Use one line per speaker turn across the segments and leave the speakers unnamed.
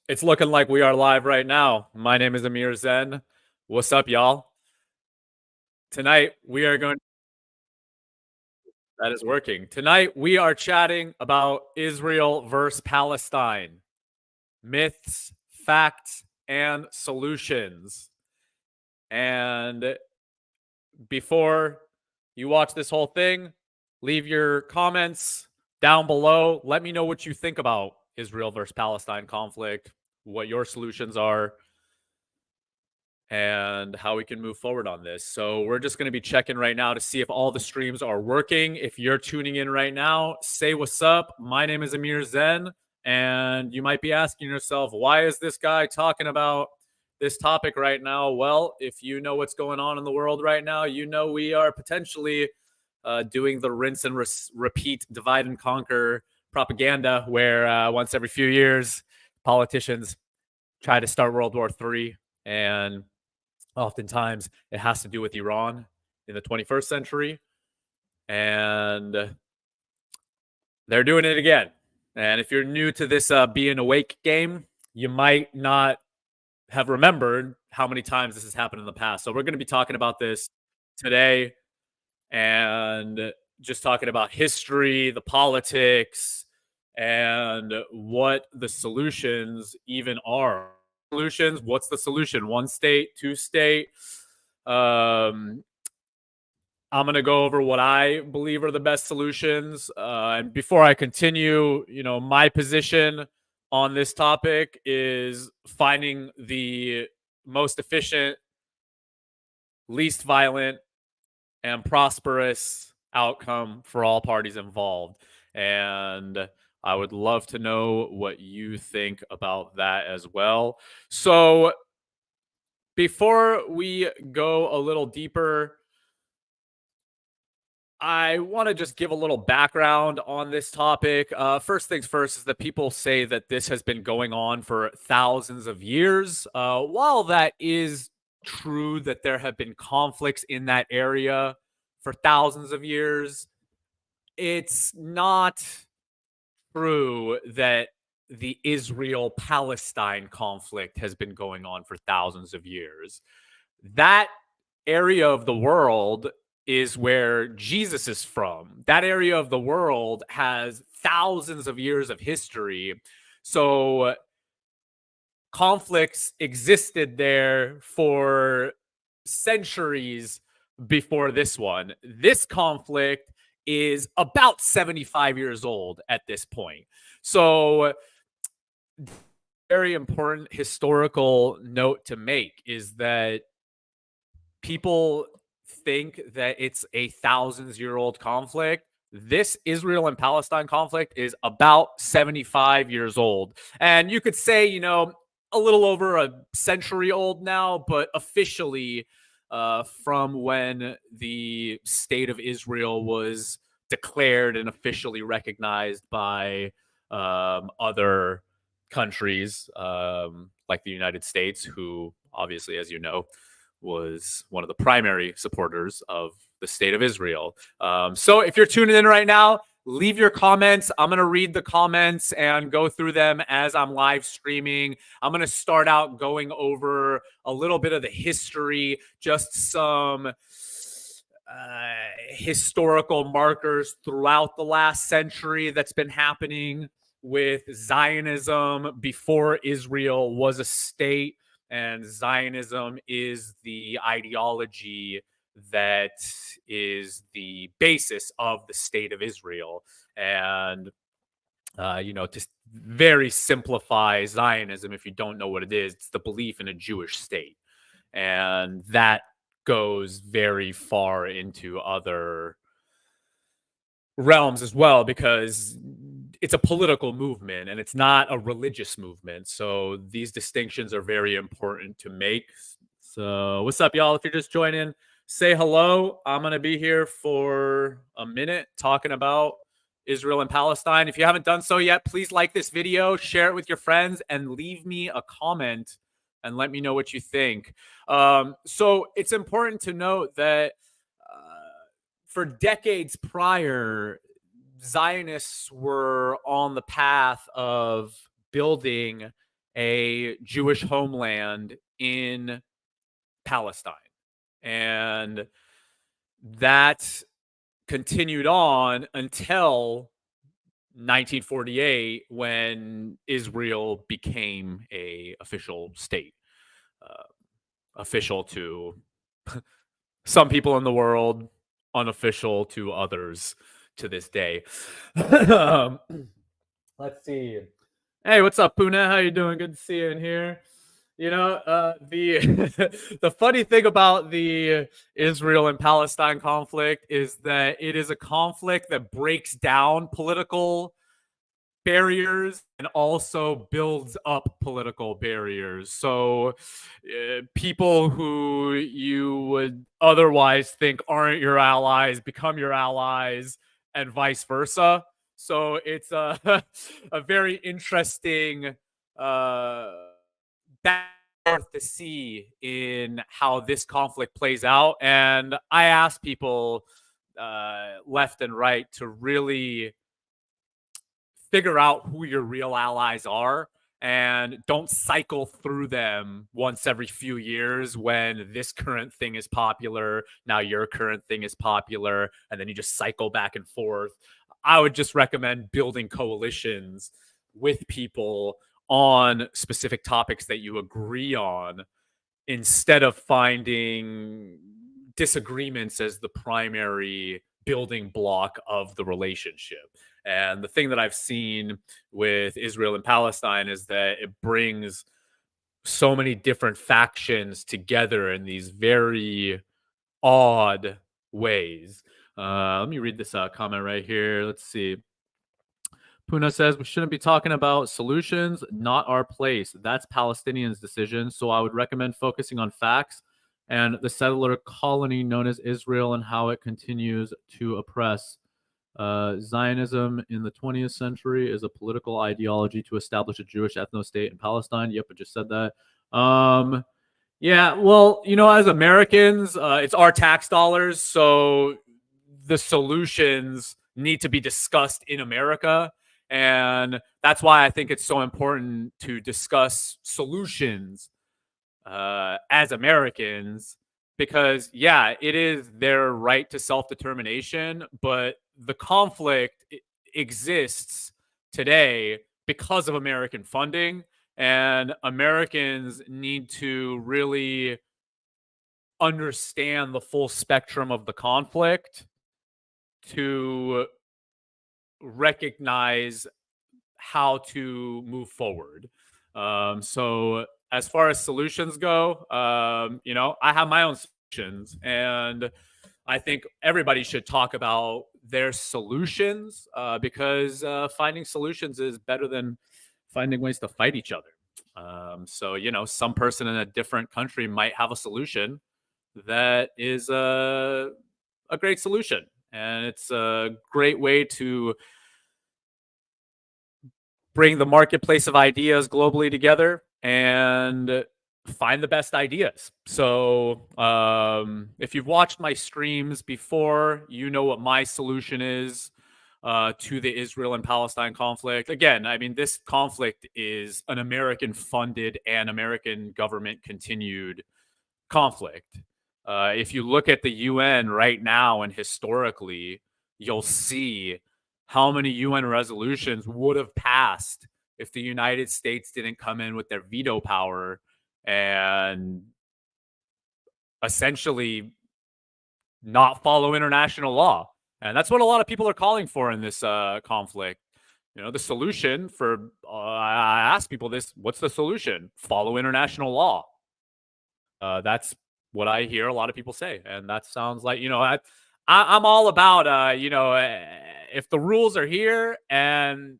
It's looking like we are live right now. My name is Amir Zen. What's up, y'all? Tonight we are going that is working. Tonight we are chatting about Israel versus Palestine. Myths, facts, and solutions. And before you watch this whole thing, leave your comments down below. Let me know what you think about Israel versus Palestine conflict, what your solutions are, and how we can move forward on this. So we're just going to be checking right now to see if all the streams are working. If you're tuning in right now, say what's up. My name is Amir Zen, and you might be asking yourself, why is this guy talking about this topic right now? Well, if you know what's going on in the world right now, you know we are potentially doing the rinse and repeat, divide and conquer propaganda, where once every few years, politicians try to start World War III, and oftentimes it has to do with Iran in the 21st century. And they're doing it again. And if you're new to this being awake game, you might not have remembered how many times this has happened in the past. So we're going to be talking about this today and just talking about history, the politics, and what the solutions even are. Solutions, what's the solution? One state, two state? I'm going to go over what I believe are the best solutions. And before I continue, my position on this topic is finding the most efficient, least violent, and prosperous outcome for all parties involved. And I would love to know what you think about that as well. So before we go a little deeper, I want to just give a little background on this topic. First things first is that people say that this has been going on for thousands of years. While that is true that there have been conflicts in that area for thousands of years, it's not true that the Israel-Palestine conflict has been going on for thousands of years. That area of the world is where Jesus is from. That area of the world has thousands of years of history. So conflicts existed there for centuries before this one. This conflict is about 75 years old at this point. So very important historical note to make is that people think that it's a thousands-year-old conflict. This Israel and Palestine conflict is about 75 years old. And you could say, a little over a century old now, but officially from when the state of Israel was declared and officially recognized by other countries like the United States, who obviously, as you know, was one of the primary supporters of the state of Israel. So if you're tuning in right now, leave your comments. I'm going to read the comments and go through them as I'm live streaming. I'm going to start out going over a little bit of the history, just some historical markers throughout the last century that's been happening with Zionism before Israel was a state. And Zionism is the ideology that is the basis of the state of Israel. And, to very simplify Zionism, if you don't know what it is, it's the belief in a Jewish state. And that goes very far into other realms as well, because it's a political movement and it's not a religious movement. So these distinctions are very important to make. So what's up, y'all? If you're just joining, say hello. I'm going to be here for a minute talking about Israel and Palestine. If you haven't done so yet, please like this video, share it with your friends, and leave me a comment and let me know what you think. So it's important to note that for decades prior, Zionists were on the path of building a Jewish homeland in Palestine. And that continued on until 1948 when Israel became a official state, uh, official to some people in the world, unofficial to others to this day. um, let's see. Hey, what's up, Puna? How you doing? Good to see you in here. The the funny thing about the Israel and Palestine conflict is that it is a conflict that breaks down political barriers and also builds up political barriers. So, people who you would otherwise think aren't your allies become your allies, and vice versa. So it's a a very interesting uh, back and forth to see in how this conflict plays out. And I ask people left and right to really figure out who your real allies are and don't cycle through them once every few years when this current thing is popular. Now your current thing is popular, and then you just cycle back and forth. I would just recommend building coalitions with people on specific topics that you agree on instead of finding disagreements as the primary building block of the relationship. And the thing that I've seen with Israel and Palestine is that it brings so many different factions together in these very odd ways. Let me read this comment right here. Let's see. Puna says we shouldn't be talking about solutions, not our place. That's Palestinians' decision. So I would recommend focusing on facts and the settler colony known as Israel and how it continues to oppress. Zionism in the 20th century is a political ideology to establish a Jewish ethno-state in Palestine. Yep, I just said that. Yeah, well, as Americans, it's our tax dollars, so the solutions need to be discussed in America. And that's why I think it's so important to discuss solutions as Americans, because, yeah, it is their right to self determination, but the conflict exists today because of American funding. And Americans need to really understand the full spectrum of the conflict to recognize how to move forward. So as far as solutions go, I have my own solutions, and I think everybody should talk about their solutions because finding solutions is better than finding ways to fight each other. So some person in a different country might have a solution that is a great solution, and it's a great way to bring the marketplace of ideas globally together and find the best ideas. So, if you've watched my streams before, you know what my solution is to the Israel and Palestine conflict. Again, I mean, this conflict is an American funded and American government continued conflict. If you look at the UN right now and historically, you'll see how many UN resolutions would have passed if the United States didn't come in with their veto power and essentially not follow international law. And that's what a lot of people are calling for in this conflict. The solution for, I ask people this: what's the solution? Follow international law. That's what I hear a lot of people say, and that sounds like I'm all about if the rules are here and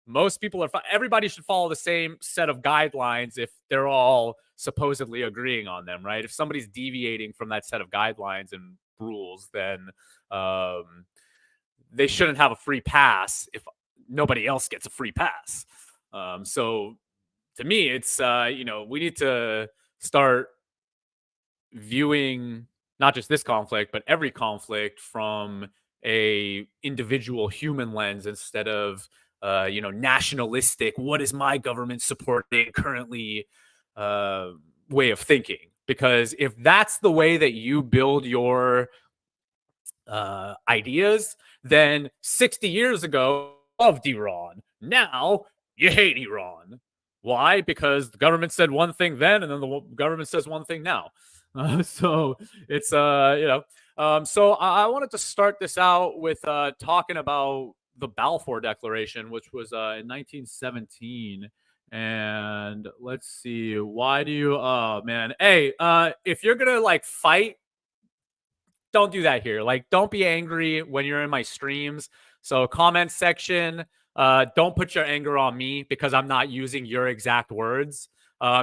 most people are everybody should follow the same set of guidelines if they're all supposedly agreeing on them, right? If somebody's deviating from that set of guidelines and rules, then they shouldn't have a free pass if nobody else gets a free pass. So to me, it's we need to start viewing not just this conflict but every conflict from a individual human lens instead of nationalistic, what is my government supporting currently uh, way of thinking. Because if that's the way that you build your ideas, then 60 years ago, you loved Iran. Now you hate Iran. Why? Because the government said one thing then, and then the government says one thing now. So it's so I wanted to start this out with talking about the Balfour Declaration, which was in 1917. And let's see, why do you? Oh man, hey, if you're gonna like fight, don't do that here. Like, don't be angry when you're in my streams. So, comment section, don't put your anger on me because I'm not using your exact words.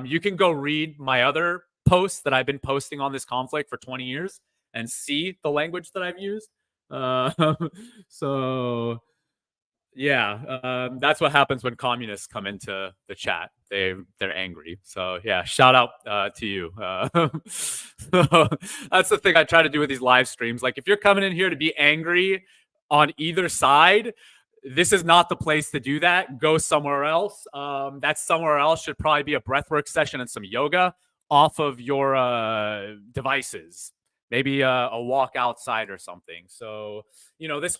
You can go read my other posts that I've been posting on this conflict for 20 years and see the language that I've used. Uh, so, yeah, that's what happens when communists come into the chat. They're angry. So yeah, shout out to you. So that's the thing I try to do with these live streams. Like if you're coming in here to be angry on either side, this is not the place to do that. Go somewhere else. That somewhere else should probably be a breathwork session and some yoga off of your devices. Maybe a walk outside or something. So this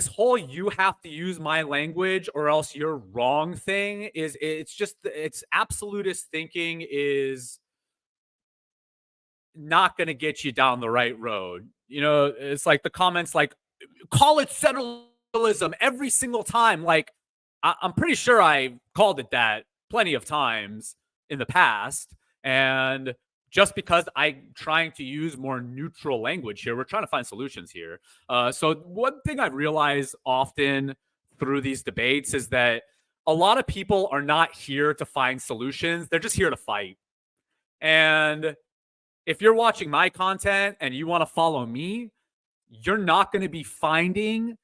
whole you have to use my language or else you're wrong thing it's absolutist thinking is not going to get you down the right road. It's like the comments like call it settlerism every single time. Like I'm pretty sure I called it that plenty of times in the past. And just because I'm trying to use more neutral language here, we're trying to find solutions here. So one thing I've realized often through these debates is that a lot of people are not here to find solutions. They're just here to fight. And if you're watching my content and you want to follow me, you're not going to be finding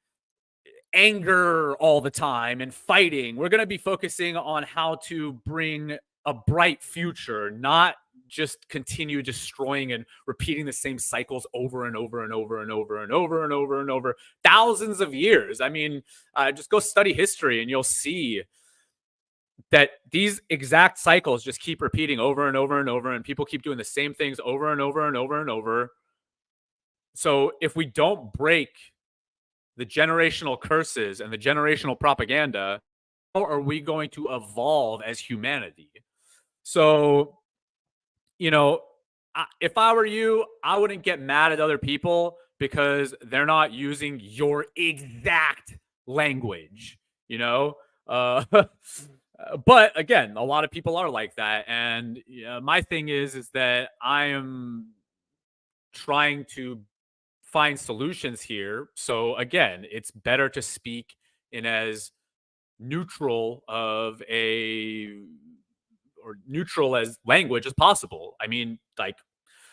anger all the time and fighting. We're going to be focusing on how to bring a bright future, not just continue destroying and repeating the same cycles over and over and over and over and over and over and over thousands of years. I mean, just go study history and you'll see that these exact cycles just keep repeating over and over and over, and people keep doing the same things over and over and over and over. So if we don't break the generational curses and the generational propaganda, how are we going to evolve as humanity? So, if I were you, I wouldn't get mad at other people because they're not using your exact language, you know? But again, a lot of people are like that. And my thing is that I am trying to find solutions here. So again, it's better to speak in as neutral of a or neutral as language as possible. I mean, like,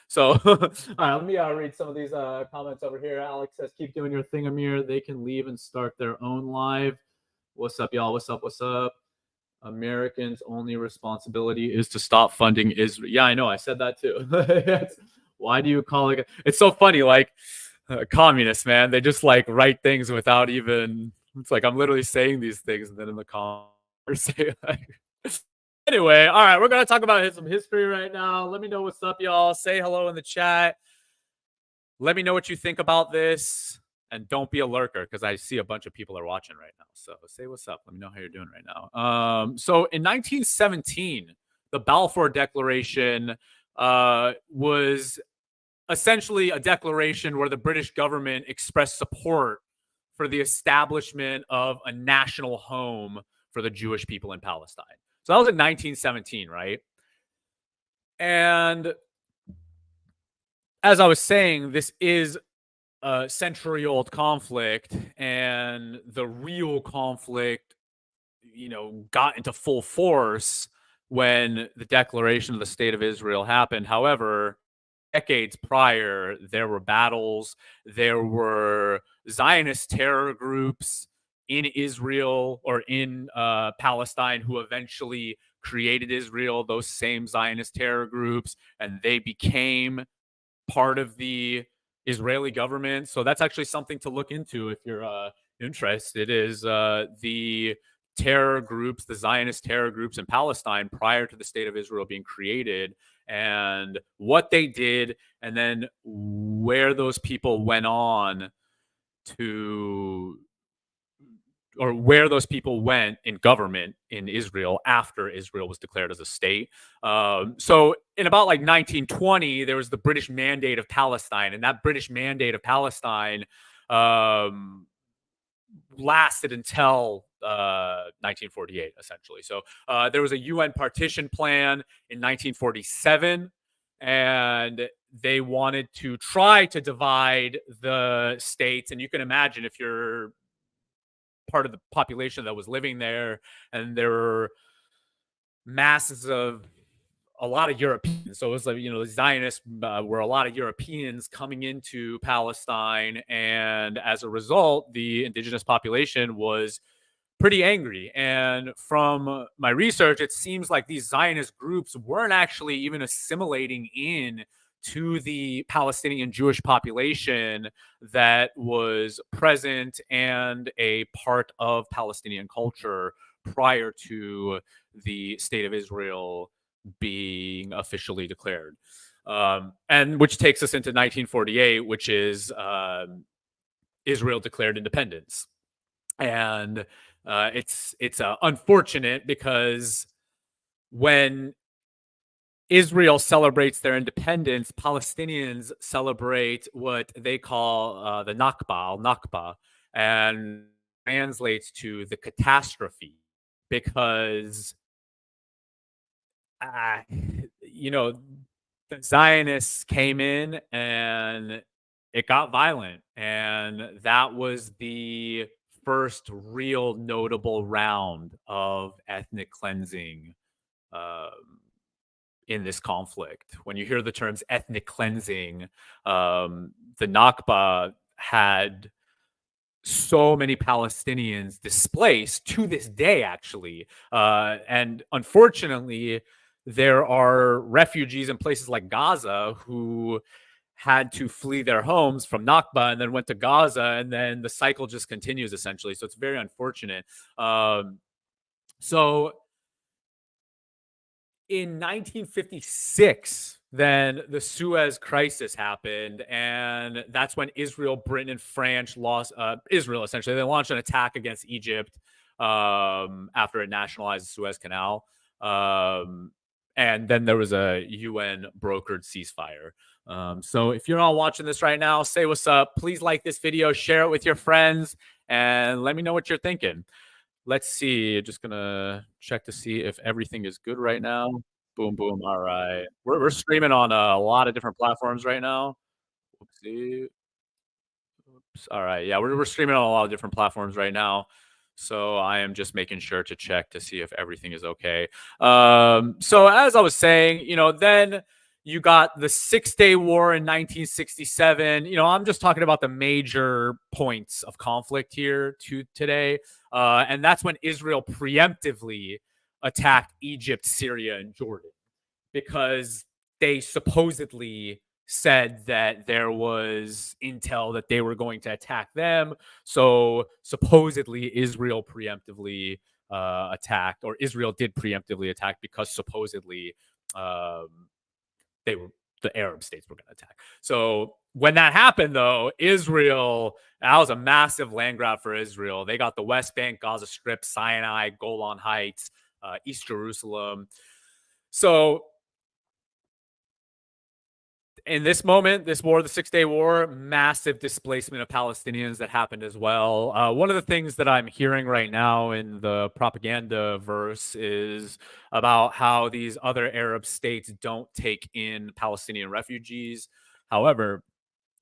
so all right, let me read some of these comments over here. Alex says, keep doing your thing, Amir. They can leave and start their own live. What's up, y'all? What's up? What's up? Americans' only responsibility is to stop funding Israel. Yeah, I know. I said that too. Why do you call it? It's so funny. Like communists, man, they just like write things without even. It's like I'm literally saying these things, and then in the comments, say like. Anyway, all right, we're gonna talk about some history right now. Let me know what's up, y'all. Say hello in the chat. Let me know what you think about this. And don't be a lurker because I see a bunch of people are watching right now. So say what's up. Let me know how you're doing right now. So in 1917, the Balfour Declaration was essentially a declaration where the British government expressed support for the establishment of a national home for the Jewish people in Palestine. So that was in 1917, right? And as I was saying, this is a century-old conflict, and the real conflict, got into full force when the declaration of the State of Israel happened. However, decades prior, there were battles, there were Zionist terror groups in Israel or in Palestine who eventually created Israel, those same Zionist terror groups, and they became part of the Israeli government. So that's actually something to look into if you're interest. It is the terror groups, the Zionist terror groups in Palestine prior to the state of Israel being created, and what they did, and then where those people went on to, or where those people went in government in Israel after Israel was declared as a state. So in about like 1920, there was the British Mandate of Palestine, and that British Mandate of Palestine um, lasted until 1948, essentially. So there was a UN partition plan in 1947, and they wanted to try to divide the states. And you can imagine if you're part of the population that was living there, and there were masses of a lot of Europeans. So it was like, the Zionists were a lot of Europeans coming into Palestine. And as a result, the indigenous population was pretty angry. And from my research, it seems like these Zionist groups weren't actually even assimilating in to the Palestinian Jewish population that was present and a part of Palestinian culture prior to the state of Israel being officially declared. And which takes us into 1948, which is Israel declared independence. And it's unfortunate because when Israel celebrates their independence, Palestinians celebrate what they call the Nakba, and translates to the catastrophe, because uh, you know the Zionists came in and it got violent, and that was the first real notable round of ethnic cleansing um, in this conflict. When you hear the terms ethnic cleansing, the Nakba had so many Palestinians displaced to this day, actually. And unfortunately, there are refugees in places like Gaza who had to flee their homes from Nakba and then went to Gaza, and then the cycle just continues essentially. So it's very unfortunate. So in 1956, then the Suez Crisis happened, and that's when Israel, Britain, and France lost. Israel essentially they launched an attack against Egypt after it nationalized the Suez Canal, and then there was a UN brokered ceasefire. So if you're all watching this right now, say what's up. Please like this video, share it with your friends, and let me know what you're thinking. Let's see. Just gonna check to see if everything is good right now. Boom, boom. All right. We're streaming on a lot of different platforms right now. Whoopsie. Oops. All right. Yeah, we're streaming on a lot of different platforms right now. So I am just making sure to check to see if everything is okay. So as I was saying, then you got the 6 Day War in 1967. I'm just talking about the major points of conflict here today. And that's when Israel preemptively attacked Egypt, Syria, and Jordan, because they supposedly said that there was intel that they were going to attack them. So supposedly Israel preemptively attacked, or Israel did preemptively attack because supposedly um, they were the Arab states were going to attack. So when that happened, though, that was a massive land grab for Israel. They got the West Bank, Gaza Strip, Sinai, Golan Heights, East Jerusalem. So in this moment, this war, the 6 Day War, massive displacement of Palestinians that happened as well. One of the things that I'm hearing right now in the propaganda verse is about how these other Arab states don't take in Palestinian refugees. However,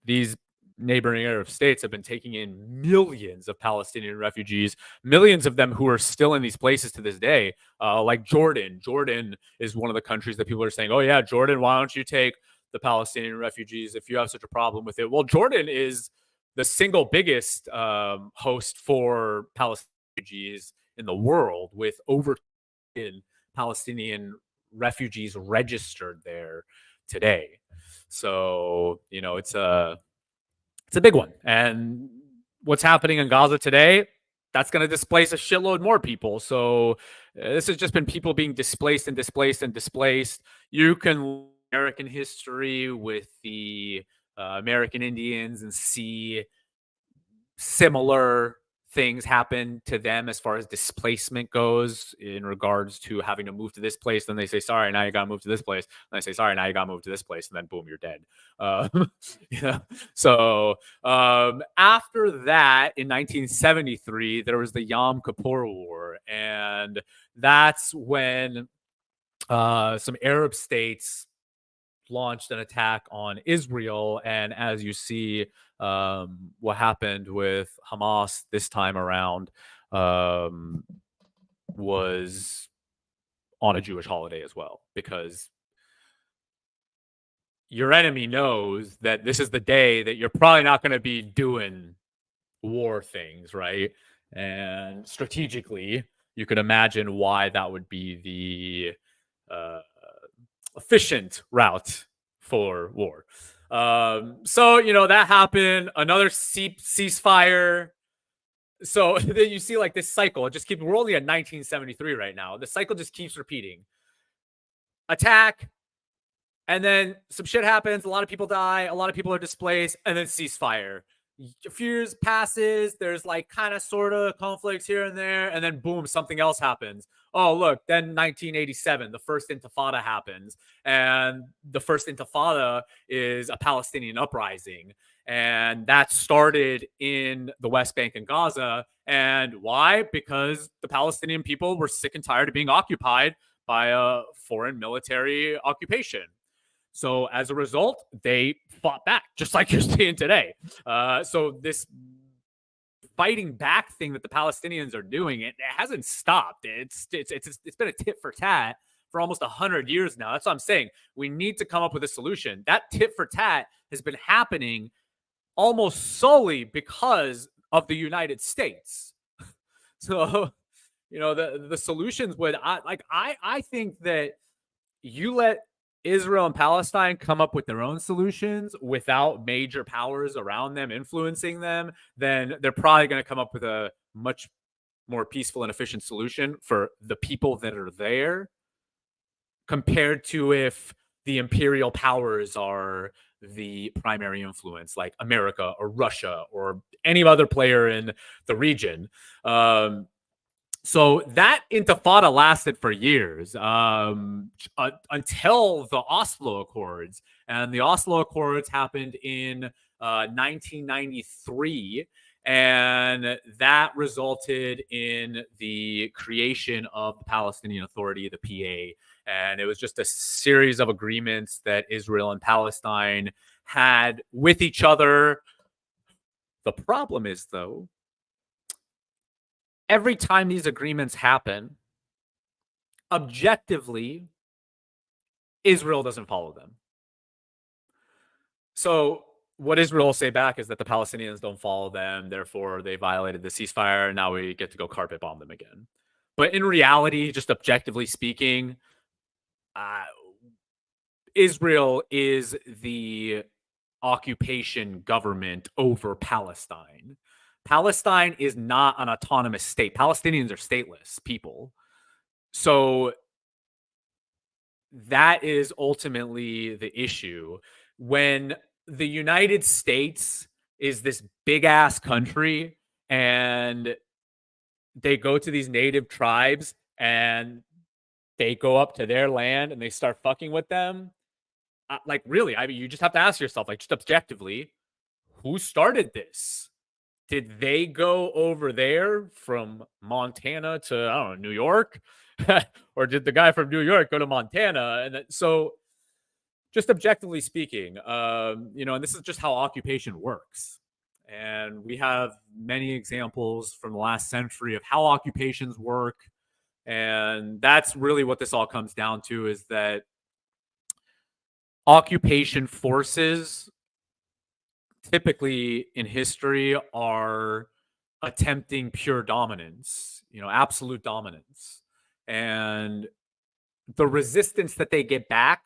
these neighboring Arab states have been taking in millions of Palestinian refugees, millions of them who are still in these places to this day, like Jordan. Jordan is one of the countries that people are saying, oh, yeah, Jordan, why don't you take the Palestinian refugees if you have such a problem with it? Well, Jordan is the single biggest host for Palestinian refugees in the world, with over Palestinian refugees registered there today. So, it's a big one. And what's happening in Gaza today, that's going to displace a shitload more people. So this has just been people being displaced and displaced and displaced. You can American history with the American Indians and see similar things happen to them as far as displacement goes in regards to having to move to this place. Then they say, sorry, now you got to move to this place. And I say, sorry, now you got to move to this place. And then boom, you're dead. Yeah. So after that, in 1973, there was the Yom Kippur War. And that's when some Arab states launched an attack on Israel. And as you see, what happened with Hamas this time around was on a Jewish holiday as well, because your enemy knows that this is the day that you're probably not going to be doing war things, right? And strategically, you could imagine why that would be the efficient route for war. So, that happened. Another ceasefire. So then you see like this cycle. It just keeps, we're only at 1973 right now. The cycle just keeps repeating. Attack, and then some shit happens. A lot of people die. A lot of people are displaced, and then ceasefire. A few years passes. There's like kind of sort of conflicts here and there, and then boom, something else happens. Oh, look, then 1987, the first Intifada happens, and the first Intifada is a Palestinian uprising, and that started in the West Bank and Gaza. And why? Because the Palestinian people were sick and tired of being occupied by a foreign military occupation. So as a result, they fought back, just like you're seeing today. So this fighting back thing that the Palestinians are doing, it hasn't stopped. It's been a tit for tat for almost 100 years now. That's what I'm saying. We need to come up with a solution. That tit for tat has been happening almost solely because of the United States. So, the solutions would, I think that you let Israel and Palestine come up with their own solutions without major powers around them influencing them, then they're probably going to come up with a much more peaceful and efficient solution for the people that are there, compared to if the imperial powers are the primary influence, like America or Russia or any other player in the region. So that Intifada lasted for years, until the Oslo Accords. And the Oslo Accords happened in 1993. And that resulted in the creation of the Palestinian Authority, the PA. And it was just a series of agreements that Israel and Palestine had with each other. The problem is, though, every time these agreements happen, objectively, Israel doesn't follow them. So what Israel will say back is that the Palestinians don't follow them, therefore they violated the ceasefire, and now we get to go carpet bomb them again. But in reality, just objectively speaking, Israel is the occupation government over Palestine. Palestine is not an autonomous state. Palestinians are stateless people. So that is ultimately the issue. When the United States is this big ass country and they go to these native tribes and they go up to their land and they start fucking with them, like, really, I mean, you just have to ask yourself, like, just objectively, who started this? Did they go over there from Montana to, I don't know, New York? Or did the guy from New York go to Montana? And so, just objectively speaking, and this is just how occupation works. And we have many examples from the last century of how occupations work. And that's really what this all comes down to, is that occupation forces typically in history are attempting pure dominance, absolute dominance. And the resistance that they get back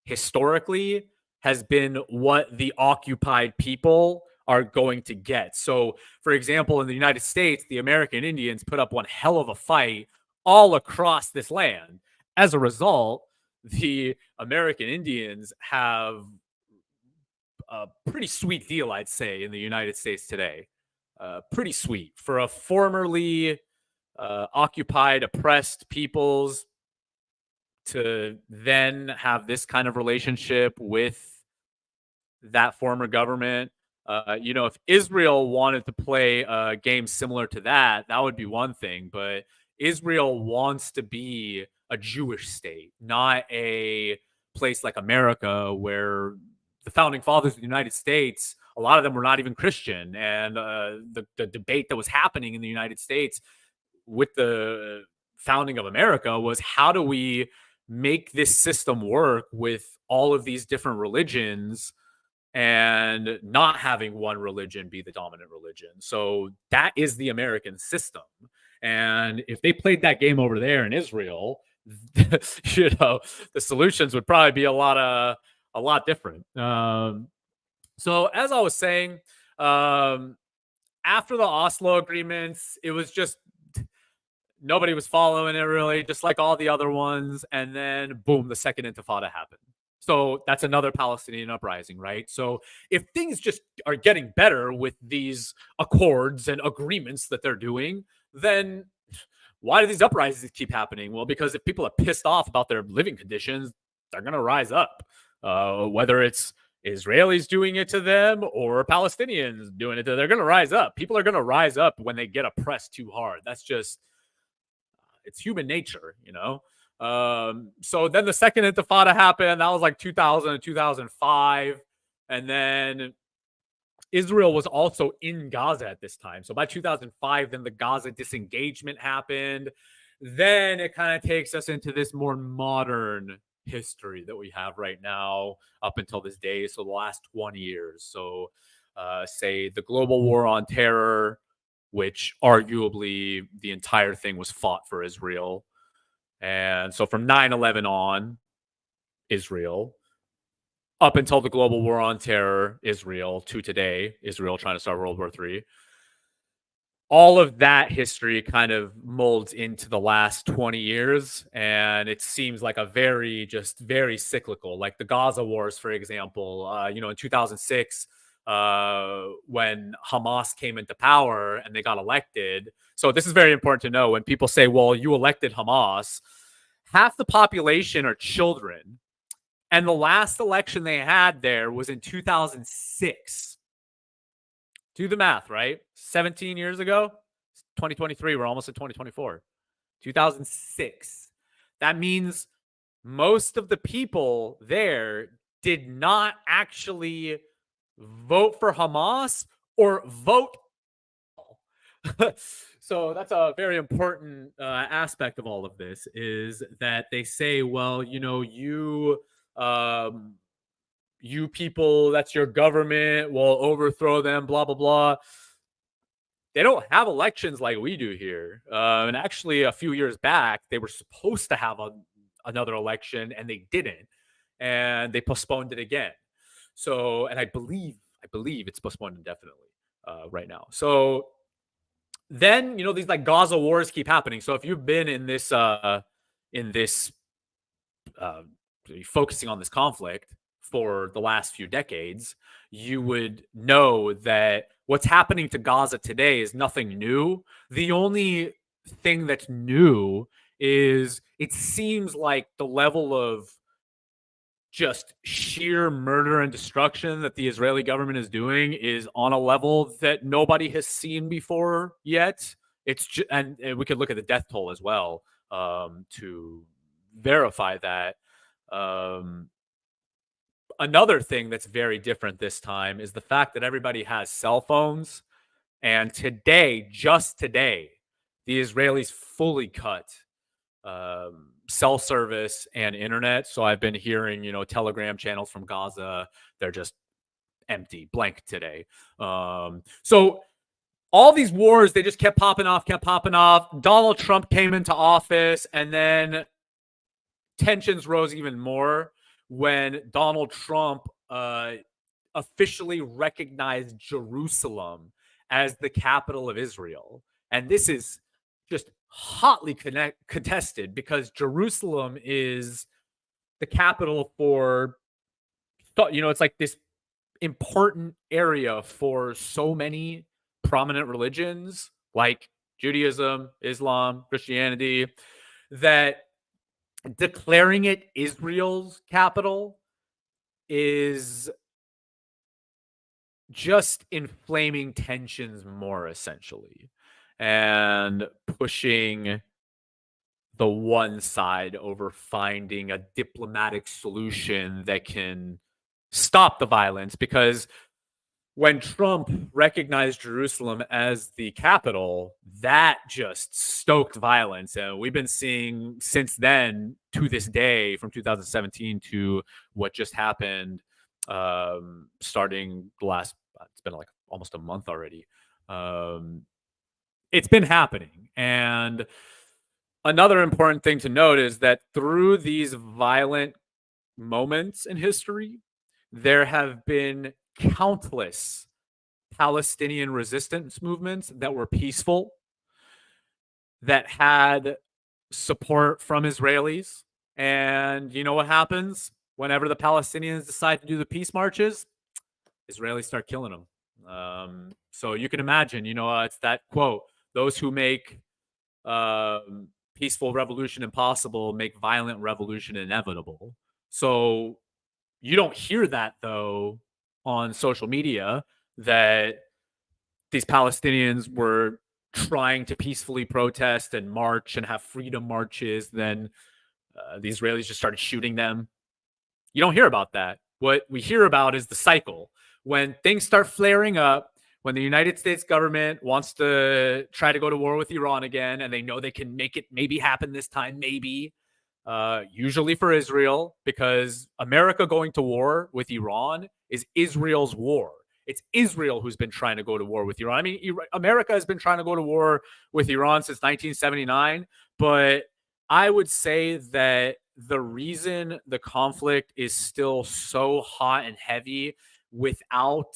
historically has been what the occupied people are going to get. So, for example, in the United States, the American Indians put up one hell of a fight all across this land. As a result, the American Indians have a pretty sweet deal, I'd say, in the United States today. Pretty sweet for a formerly occupied, oppressed peoples to then have this kind of relationship with that former government. If Israel wanted to play a game similar to that, that would be one thing. But Israel wants to be a Jewish state, not a place like America where the founding fathers of the United States, a lot of them were not even Christian. And the debate that was happening in the United States with the founding of America was, how do we make this system work with all of these different religions and not having one religion be the dominant religion? So that is the American system. And if they played that game over there in Israel, the solutions would probably be a lot different. So as I was saying, after the Oslo agreements, it was just nobody was following it really, just like all the other ones. And then boom, the second intifada happened. So that's another Palestinian uprising, right? So if things just are getting better with these accords and agreements that they're doing, then why do these uprisings keep happening? Well, because if people are pissed off about their living conditions, they're going to rise up. Whether it's Israelis doing it to them or Palestinians doing it to them, they're going to rise up. People are going to rise up when they get oppressed too hard. That's just, it's human nature, So then the second intifada happened. That was like 2000 and 2005. And then Israel was also in Gaza at this time. So by 2005, then the Gaza disengagement happened. Then it kind of takes us into this more modern history that we have right now up until this day. So the last 20 years. So say the global war on terror, which arguably the entire thing was fought for Israel. And so from 9/11 on, Israel, up until the global war on terror, Israel, to today, Israel trying to start World War III. All of that history kind of molds into the last 20 years. And it seems like very cyclical, like the Gaza wars, for example, in 2006, when Hamas came into power and they got elected. So this is very important to know. When people say, well, you elected Hamas, half the population are children. And the last election they had there was in 2006. Do the math, right? 17 years ago, 2023, we're almost in 2024. 2006. That means most of the people there did not actually vote for Hamas or vote. So that's a very important aspect of all of this, is that they say, well, you people, that's your government, will overthrow them, blah, blah, blah. They don't have elections like we do here. And actually, a few years back, they were supposed to have another election and they didn't. And they postponed it again. So, and I believe it's postponed indefinitely right now. So then, these like Gaza wars keep happening. So if you've been in this focusing on this conflict for the last few decades, you would know that what's happening to Gaza today is nothing new. The only thing that's new is it seems like the level of just sheer murder and destruction that the Israeli government is doing is on a level that nobody has seen before yet. It's just, and we could look at the death toll as well to verify that. Another thing that's very different this time is the fact that everybody has cell phones. And today, just today, the Israelis fully cut cell service and internet. So I've been hearing, Telegram channels from Gaza, they're just empty, blank today. So all these wars, they just kept popping off. Donald Trump came into office, and then tensions rose even more when Donald Trump officially recognized Jerusalem as the capital of Israel. And this is just hotly contested because Jerusalem is the capital for, it's like this important area for so many prominent religions like Judaism, Islam, Christianity, that declaring it Israel's capital is just inflaming tensions more, essentially, and pushing the one side over finding a diplomatic solution that can stop the violence. Because when Trump recognized Jerusalem as the capital, that just stoked violence. And we've been seeing since then to this day, from 2017 to what just happened, starting the last, it's been like almost a month already. It's been happening. And another important thing to note is that through these violent moments in history, there have been countless Palestinian resistance movements that were peaceful, that had support from Israelis. And you know what happens whenever the Palestinians decide to do the peace marches? Israelis start killing them. So you can imagine, it's that quote: "Those who make peaceful revolution impossible make violent revolution inevitable." So you don't hear that, though, on social media, that these Palestinians were trying to peacefully protest and march and have freedom marches. Then the Israelis just started shooting them. You don't hear about that. What we hear about is the cycle. When things start flaring up, when the United States government wants to try to go to war with Iran again, and they know they can make it maybe happen this time, maybe, usually for Israel, because America going to war with Iran is Israel's war. It's Israel who's been trying to go to war with Iran. I mean, America has been trying to go to war with Iran since 1979, but I would say that the reason the conflict is still so hot and heavy without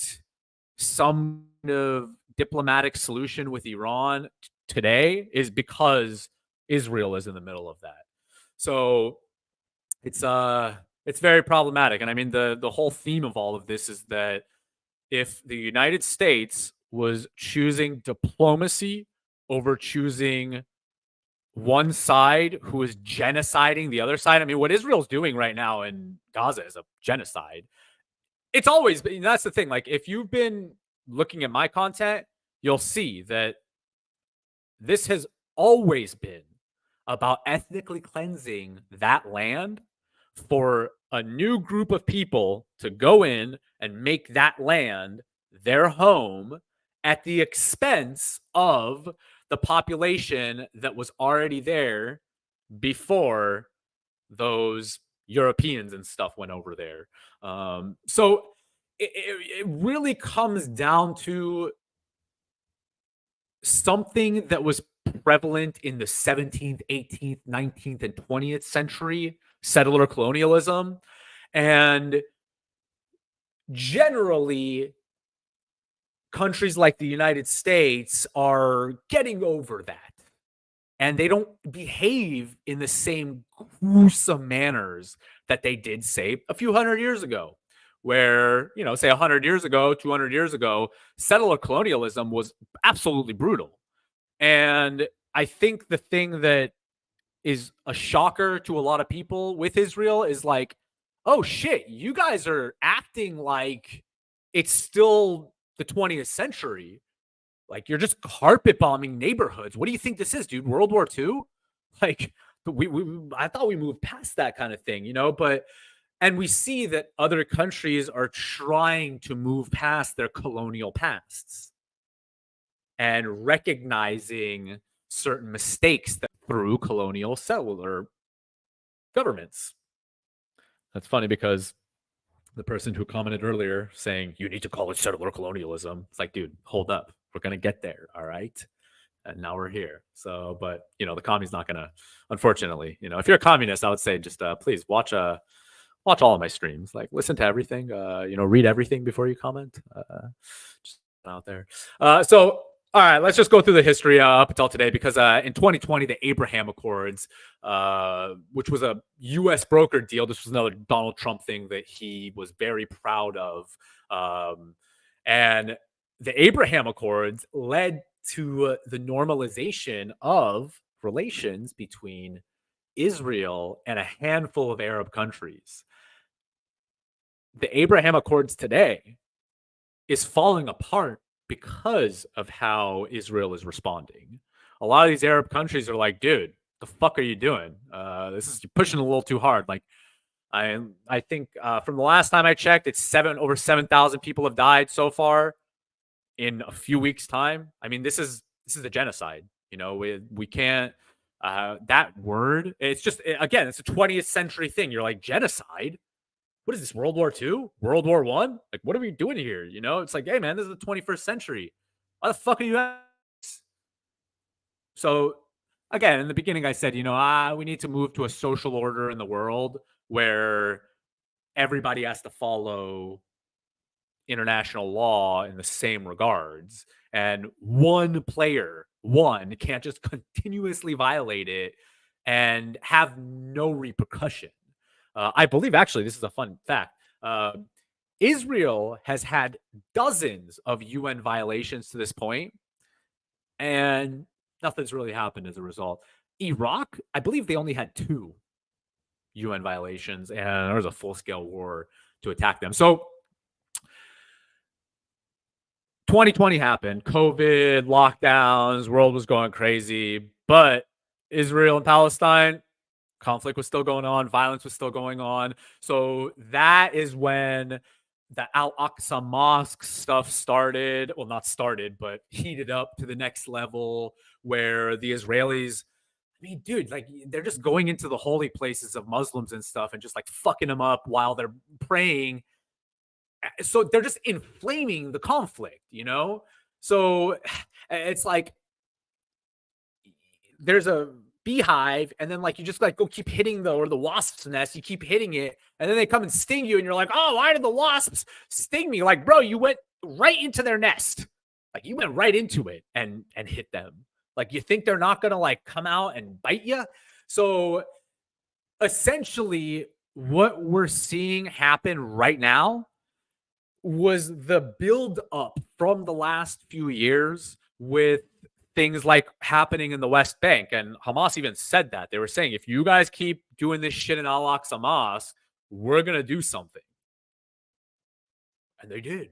some kind of diplomatic solution with Iran today is because Israel is in the middle of that. So it's very problematic. And I mean, the whole theme of all of this is that if the United States was choosing diplomacy over choosing one side who is genociding the other side, I mean, what Israel's doing right now in Gaza is a genocide. It's always been, that's the thing. Like, if you've been looking at my content, you'll see that this has always been about ethnically cleansing that land for a new group of people to go in and make that land their home at the expense of the population that was already there before those Europeans and stuff went over there. So it really comes down to something that was prevalent in the 17th, 18th, 19th, and 20th century, settler colonialism. And generally, countries like the United States are getting over that. And they don't behave in the same gruesome manners that they did, say, a few hundred years ago, where, say 100 years ago, 200 years ago, settler colonialism was absolutely brutal. And I think the thing that is a shocker to a lot of people with Israel is like, oh shit, you guys are acting like it's still the 20th century. Like, you're just carpet bombing neighborhoods. What do you think this is, dude? World War II? Like, I thought we moved past that kind of thing, but, and we see that other countries are trying to move past their colonial pasts and recognizing certain mistakes that through colonial settler governments. That's funny because the person who commented earlier saying you need to call it settler colonialism, it's like, dude, hold up. We're going to get there. All right. And now we're here. So, but the commie's not going to, unfortunately, if you're a communist, I would say just please watch watch all of my streams. Like, listen to everything. Read everything before you comment. Just out there. So, all right, let's just go through the history up until today, because in 2020, the Abraham Accords, which was a U.S. broker deal, this was another Donald Trump thing that he was very proud of, and the Abraham Accords led to the normalization of relations between Israel and a handful of Arab countries. The Abraham Accords today is falling apart because of how Israel is responding. A lot of these Arab countries are like, dude, the fuck are you doing? You're pushing a little too hard. Like, I think from the last time I checked, it's over 7,000 people have died so far in a few weeks' time. I mean, this is a genocide. We can't. That word, it's just, again, it's a 20th century thing. You're like, genocide? What is this, World War II? World War One? Like, what are we doing here? It's like, hey, man, this is the 21st century. Why the fuck are you at? So, again, in the beginning, I said, we need to move to a social order in the world where everybody has to follow international law in the same regards. And one can't just continuously violate it and have no repercussion. I believe, actually, this is a fun fact. Israel has had dozens of UN violations to this point, and nothing's really happened as a result. Iraq, I believe they only had 2 UN violations, and there was a full-scale war to attack them. So 2020 happened, COVID, lockdowns, world was going crazy, but Israel and Palestine, conflict was still going on, violence was still going on. So that is when the Al-Aqsa Mosque stuff started. Well, not started, but heated up to the next level, where the Israelis, I mean, dude, like, they're just going into the holy places of Muslims and stuff and just like fucking them up while they're praying. So they're just inflaming the conflict. So it's like, there's a beehive, and then, like, you just like go keep hitting the wasp's nest, you keep hitting it, and then they come and sting you, and you're like, oh, why did the wasps sting me? Like, bro, you went right into their nest. Like, you went right into it and hit them. Like, you think they're not gonna like come out and bite you? So essentially, what we're seeing happen right now was the build up from the last few years, with things like happening in the West Bank. And Hamas even said that. They were saying, if you guys keep doing this shit in Al-Aqsa Mosque, we're going to do something. And they did.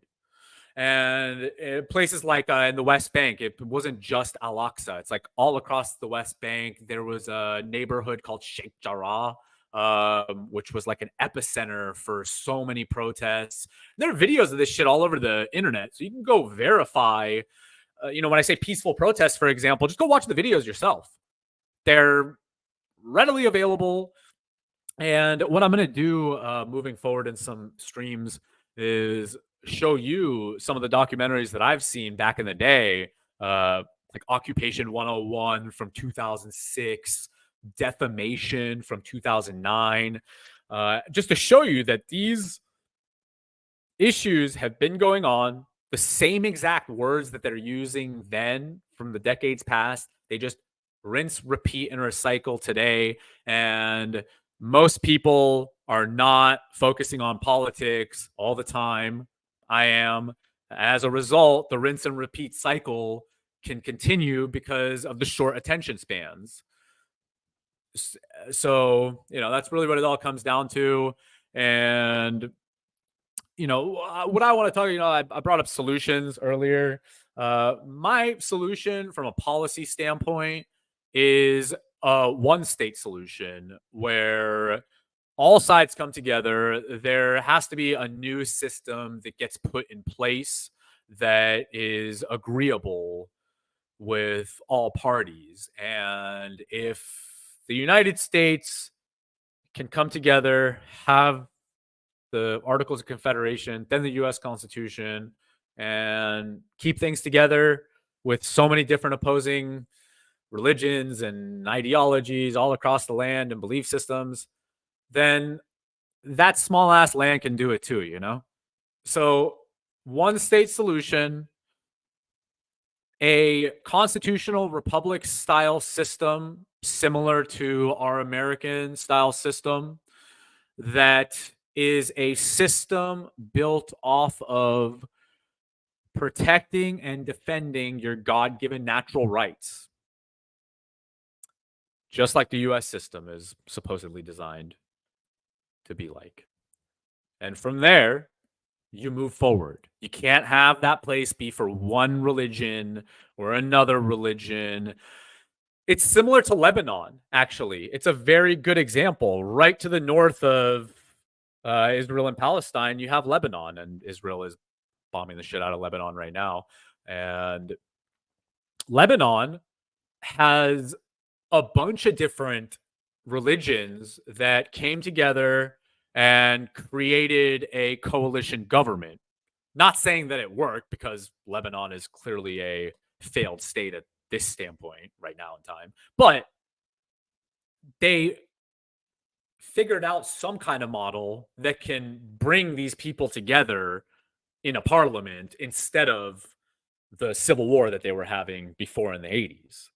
And places like in the West Bank, it wasn't just Al-Aqsa. It's like all across the West Bank. There was a neighborhood called Sheikh Jarrah, which was like an epicenter for so many protests. There are videos of this shit all over the internet, so you can go verify. When I say peaceful protests, for example, just go watch the videos yourself. They're readily available. And what I'm going to do moving forward in some streams is show you some of the documentaries that I've seen back in the day, like Occupation 101 from 2006, Defamation from 2009, just to show you that these issues have been going on. The same exact words that they're using then from the decades past, they just rinse, repeat, and recycle today. And most people are not focusing on politics all the time. I am. As a result, the rinse and repeat cycle can continue because of the short attention spans. So, that's really what it all comes down to. And what I want to talk, I brought up solutions earlier. My solution from a policy standpoint is a one-state solution where all sides come together. There has to be a new system that gets put in place that is agreeable with all parties. And if the United States can come together, have the Articles of Confederation, then the U.S. Constitution, and keep things together with so many different opposing religions and ideologies all across the land and belief systems, then that small ass land can do it too, you know? So, one state solution, a constitutional republic style system similar to our American style system that is a system built off of protecting and defending your God given natural rights, just like the US system is supposedly designed to be like. And from there, you move forward. You can't have that place be for one religion or another religion. It's similar to Lebanon, actually. It's a very good example. Right to the north of Israel and Palestine, you have Lebanon, and Israel is bombing the shit out of Lebanon right now. And Lebanon has a bunch of different religions that came together and created a coalition government. Not saying that it worked, because Lebanon is clearly a failed state at this standpoint right now in time, but they figured out some kind of model that can bring these people together in a parliament instead of the civil war that they were having before in the 80s.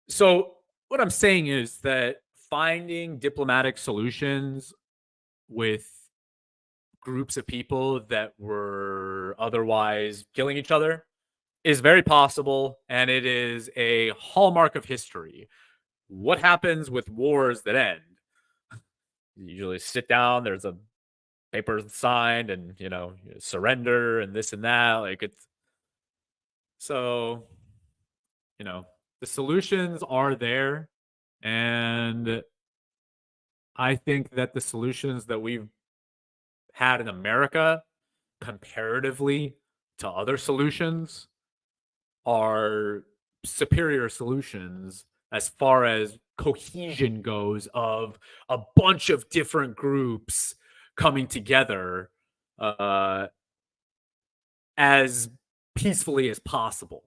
So what I'm saying is that finding diplomatic solutions with groups of people that were otherwise killing each other is very possible, and it is a hallmark of history. What happens with wars that end? You usually sit down, there's a paper signed, and you surrender and this and that. Like, it's so the solutions are there, and I think that the solutions that we've had in America comparatively to other solutions are superior solutions as far as cohesion goes, of a bunch of different groups coming together as peacefully as possible.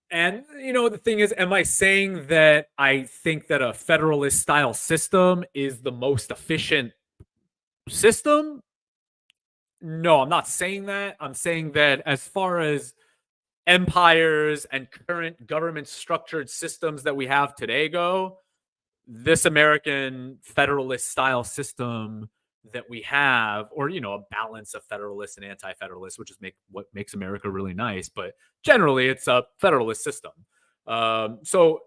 And the thing is, am I saying that I think that a federalist style system is the most efficient system? No, I'm not saying that. I'm saying that as far as empires and current government structured systems that we have today go, this American federalist style system that we have, or a balance of federalists and anti-federalists, which is what makes America really nice, but generally it's a federalist system. So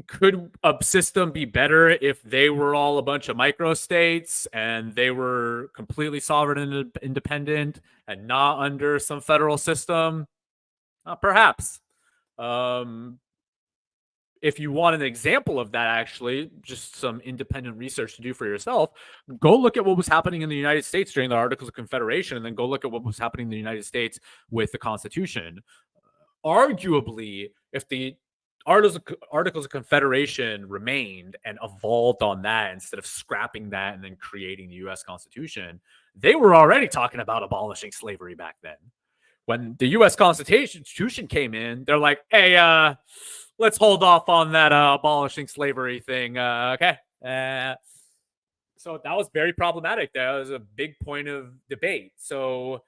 could a system be better if they were all a bunch of microstates and they were completely sovereign and independent and not under some federal system? Perhaps. If you want an example of that, actually, just some independent research to do for yourself, go look at what was happening in the United States during the Articles of Confederation, and then go look at what was happening in the United States with the Constitution. Arguably, if the Articles of Confederation remained and evolved on that instead of scrapping that and then creating the U.S. Constitution, they were already talking about abolishing slavery back then. When the U.S. Constitution came in, they're like, hey, let's hold off on that abolishing slavery thing. Okay. So that was very problematic. That was a big point of debate. So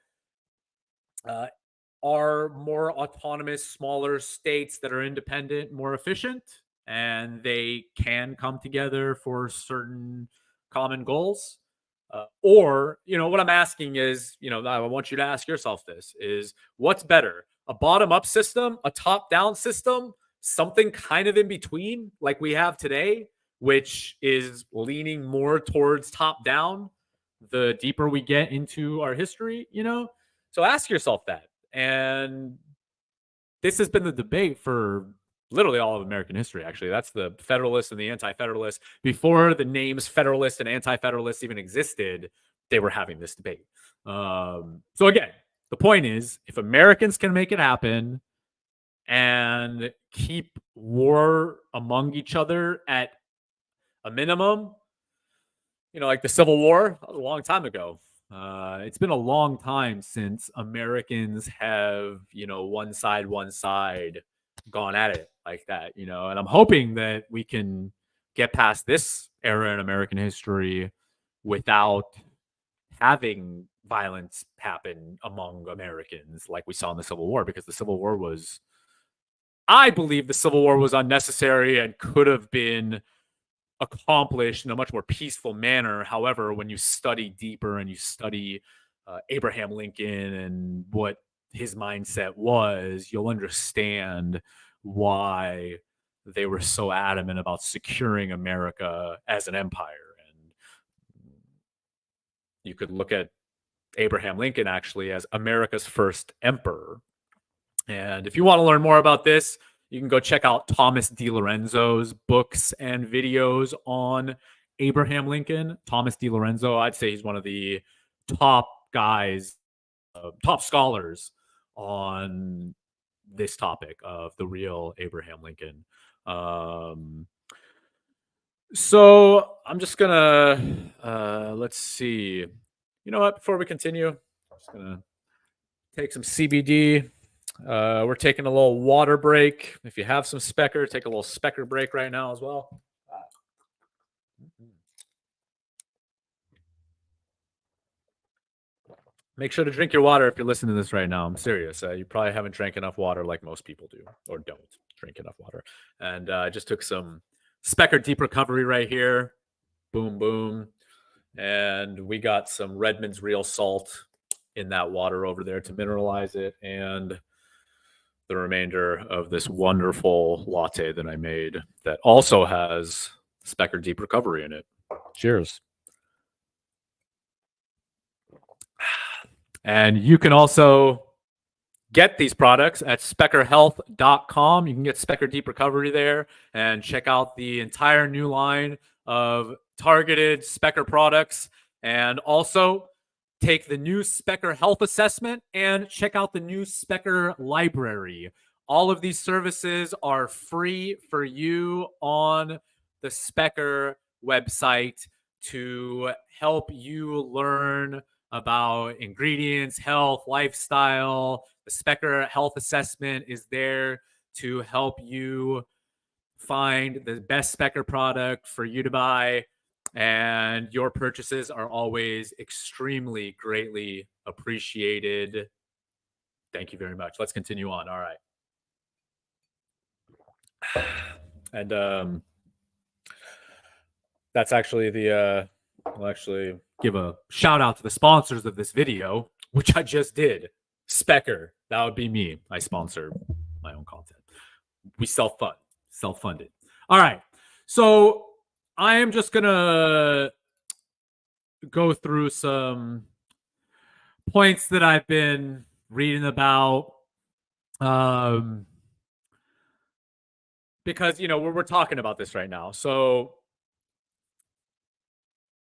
are more autonomous, smaller states that are independent more efficient, and they can come together for certain common goals? Or, what I'm asking is, I want you to ask yourself this, is what's better, a bottom-up system, a top-down system, something kind of in between like we have today, which is leaning more towards top-down the deeper we get into our history, So ask yourself that. And this has been the debate for literally all of American history, actually. That's the Federalists and the Anti-Federalists. Before the names Federalist and Anti-Federalist even existed, they were having this debate. So again, the point is, if Americans can make it happen and keep war among each other at a minimum, like the Civil War, a long time ago. It's been a long time since Americans have, one side gone at it like that, and I'm hoping that we can get past this era in American history without having violence happen among Americans like we saw in the Civil War, because the Civil War was, I believe the Civil War was unnecessary and could have been accomplished in a much more peaceful manner. However, when you study deeper and you study Abraham Lincoln and what his mindset was, you'll understand why they were so adamant about securing America as an empire. And you could look at Abraham Lincoln actually as America's first emperor. And if you want to learn more about this, you can go check out Thomas DiLorenzo's books and videos on Abraham Lincoln. Thomas DiLorenzo, I'd say he's one of the top guys, top scholars on this topic of the real Abraham Lincoln. So I'm just gonna let's see. You know what? Before we continue, I'm just gonna take some CBD. We're taking a little water break. If you have some Specker, take a little Specker break right now as well. Make sure to drink your water if you're listening to this right now. I'm serious. You probably haven't drank enough water like most people do, or don't drink enough water. And I just took some Specker Deep Recovery right here. Boom, boom. And we got some Redmond's Real Salt in that water over there to mineralize it. And the remainder of this wonderful latte that I made that also has Specker Deep Recovery in it. Cheers. And you can also get these products at speckerhealth.com. You can get Specker Deep Recovery there and check out the entire new line of targeted Specker products. And also take the new Specker Health Assessment and check out the new Specker Library. All of these services are free for you on the Specker website to help you learn about ingredients, health, lifestyle. The Specker Health Assessment is there to help you find the best Specker product for you to buy. And your purchases are always extremely greatly appreciated. Thank you very much. Let's continue on. All right. And that's actually the I'll actually give a shout out to the sponsors of this video, which I just did. Specker, that would be me. I sponsor my own content. We self-funded. All right. So I am just gonna go through some points that I've been reading about, because we're talking about this right now. So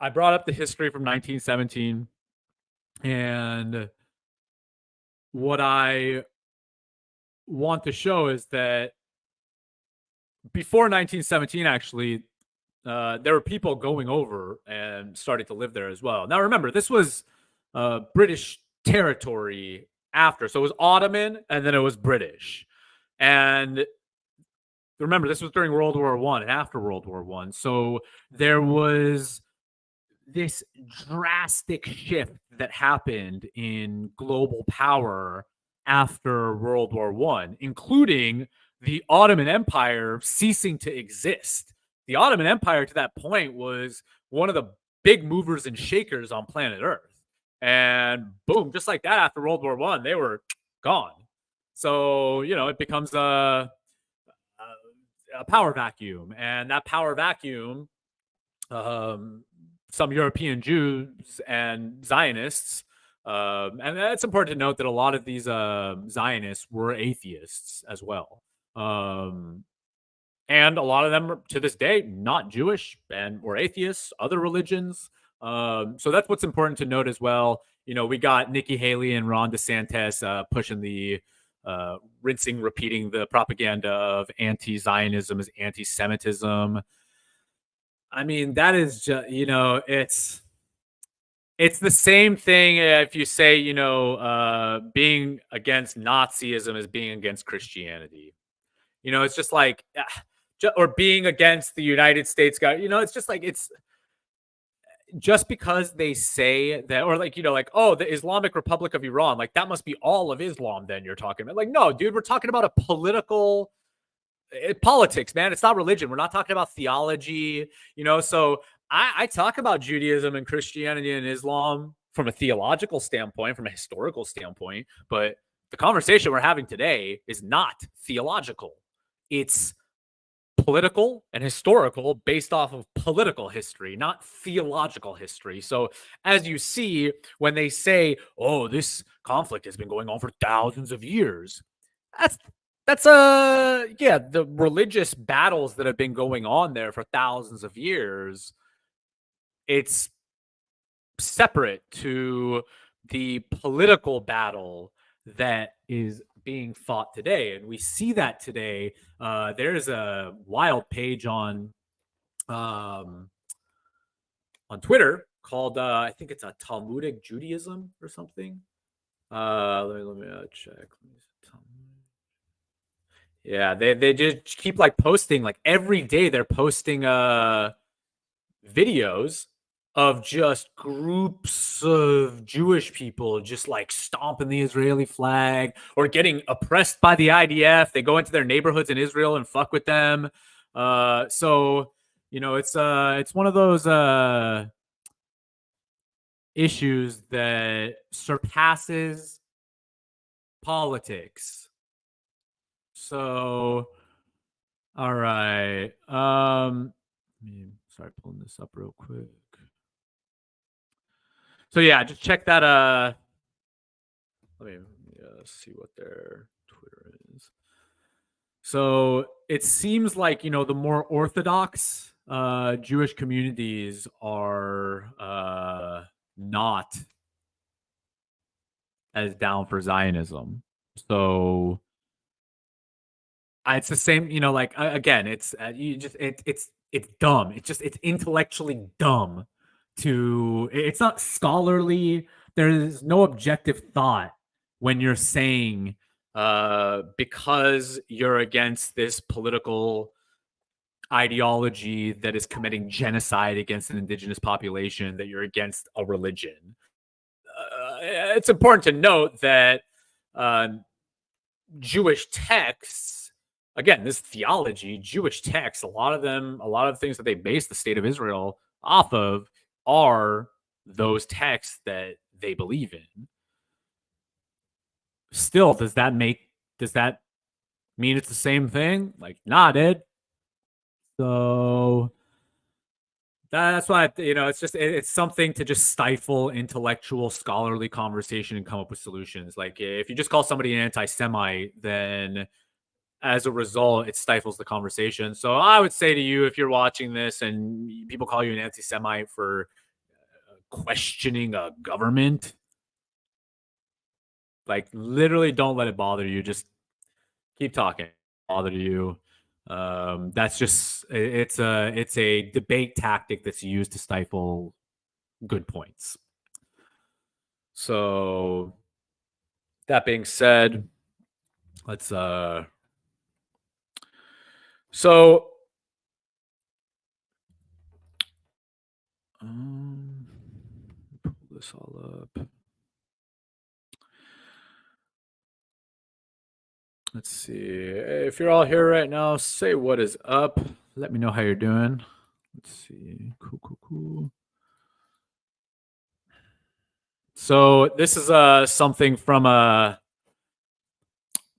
I brought up the history from 1917, and what I want to show is that before 1917, actually, there were people going over and starting to live there as well. Now, remember, this was British territory after. So it was Ottoman, and then it was British. And remember, this was during World War I and after World War I. So there was this drastic shift that happened in global power after World War I, including the Ottoman Empire ceasing to exist. The Ottoman Empire to that point was one of the big movers and shakers on planet Earth. And boom, just like that, after World War I, they were gone. So, it becomes a power vacuum. And that power vacuum, some European Jews and Zionists, and it's important to note that a lot of these Zionists were atheists as well. And a lot of them, to this day, not Jewish and were atheists, other religions. So that's what's important to note as well. We got Nikki Haley and Ron DeSantis pushing the repeating the propaganda of anti-Zionism as anti-Semitism. I mean, that is just, it's the same thing if you say, being against Nazism is being against Christianity. It's just like, or being against the United States guy. It's just like it's just because they say that, or like, like, oh, the Islamic Republic of Iran, like that must be all of Islam. Then you're talking about like, no, dude, we're talking about a politics, man. It's not religion. We're not talking about theology, So I talk about Judaism and Christianity and Islam from a theological standpoint, from a historical standpoint, but the conversation we're having today is not theological. It's political and historical based off of political history, not theological history. So, as you see, when they say, "Oh, this conflict has been going on for thousands of years," that's yeah, the religious battles that have been going on there for thousands of years. It's separate to the political battle that is being fought today, and we see that today. There's a wild page um, on Twitter called I think it's a Talmudic Judaism or something. Let me check. Yeah, they just keep like posting like every day. They're posting videos of just groups of Jewish people just like stomping the Israeli flag or getting oppressed by the IDF. They go into their neighborhoods in Israel and fuck with them. So it's one of those issues that surpasses politics. So, all right. Sorry, pulling this up real quick. So yeah, just check that. Let me see what their Twitter is. So it seems like the more orthodox Jewish communities are not as down for Zionism. So it's the same, like again, it's it's dumb. It's intellectually dumb it's not scholarly. There's no objective thought when you're saying because you're against this political ideology that is committing genocide against an indigenous population, that you're against a religion. It's important to note that Jewish texts, again, this theology, Jewish texts, a lot of the things that they base the state of Israel off of are those texts that they believe in. Still, does that mean it's the same thing? Like, nah, dude. So that's why it's something to just stifle intellectual, scholarly conversation and come up with solutions. Like, if you just call somebody an anti-Semite, then as a result, it stifles the conversation. So I would say to you, if you're watching this and people call you an anti-Semite for questioning a government, like literally don't let it bother you. Just keep talking. Bother you. That's just it's a debate tactic that's used to stifle good points. So that being said, let's pull this all up. Let's see. If you're all here right now, say what is up. Let me know how you're doing. Let's see. Cool. So this is something from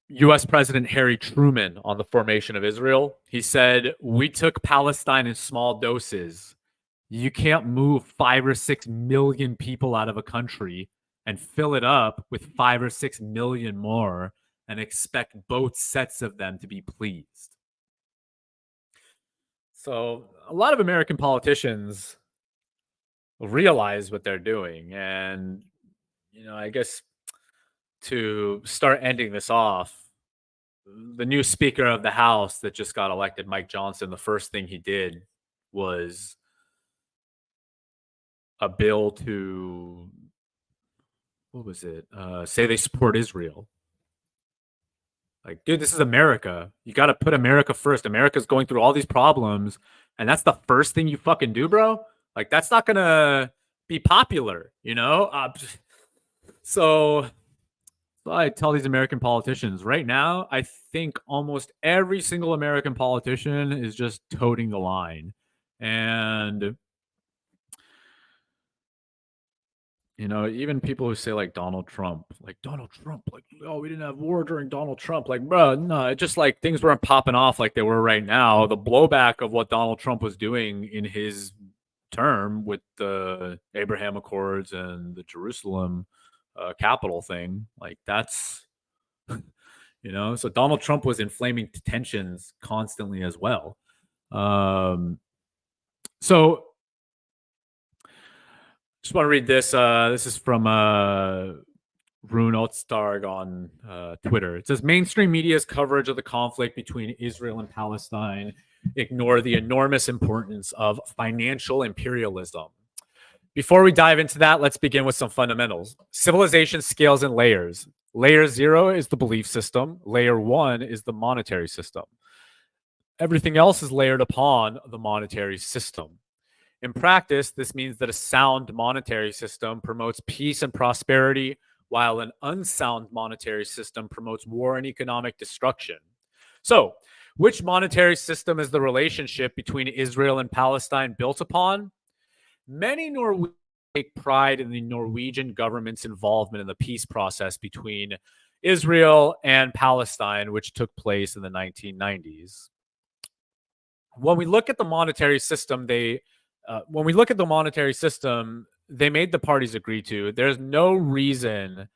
U.S. President Harry Truman on the formation of Israel. He said, "We took Palestine in small doses. You can't move 5 or 6 million people out of a country and fill it up with 5 or 6 million more and expect both sets of them to be pleased." So a lot of American politicians realize what they're doing. And, I guess to start ending this off, the new Speaker of the House that just got elected, Mike Johnson, the first thing he did was a bill to, what was it? Say they support Israel. Like, dude, this is America. You got to put America first. America's going through all these problems, and that's the first thing you fucking do, bro. Like, that's not gonna be popular, you know. So I tell these American politicians right now, I think almost every single American politician is just toting the line. And, you know, even people who say like Donald Trump, like, oh, we didn't have war during Donald Trump. Like, bro, no, it just like things weren't popping off like they were right now. The blowback of what Donald Trump was doing in his term with the Abraham Accords and the Jerusalem capital thing, like that's, you know, so Donald Trump was inflaming tensions constantly as well. So just want to read this. This is from Rune Otstarg on Twitter. It says mainstream media's coverage of the conflict between Israel and Palestine ignore the enormous importance of financial imperialism. Before we dive into that, let's begin with some fundamentals. Civilization scales in layers. Layer 0 is the belief system. Layer 1 is the monetary system. Everything else is layered upon the monetary system. In practice, this means that a sound monetary system promotes peace and prosperity, while an unsound monetary system promotes war and economic destruction. So, which monetary system is the relationship between Israel and Palestine built upon? Many Norwegians take pride in the Norwegian government's involvement in the peace process between Israel and Palestine, which took place in the 1990s. When we look at the monetary system, they made the parties agree to. There's no reason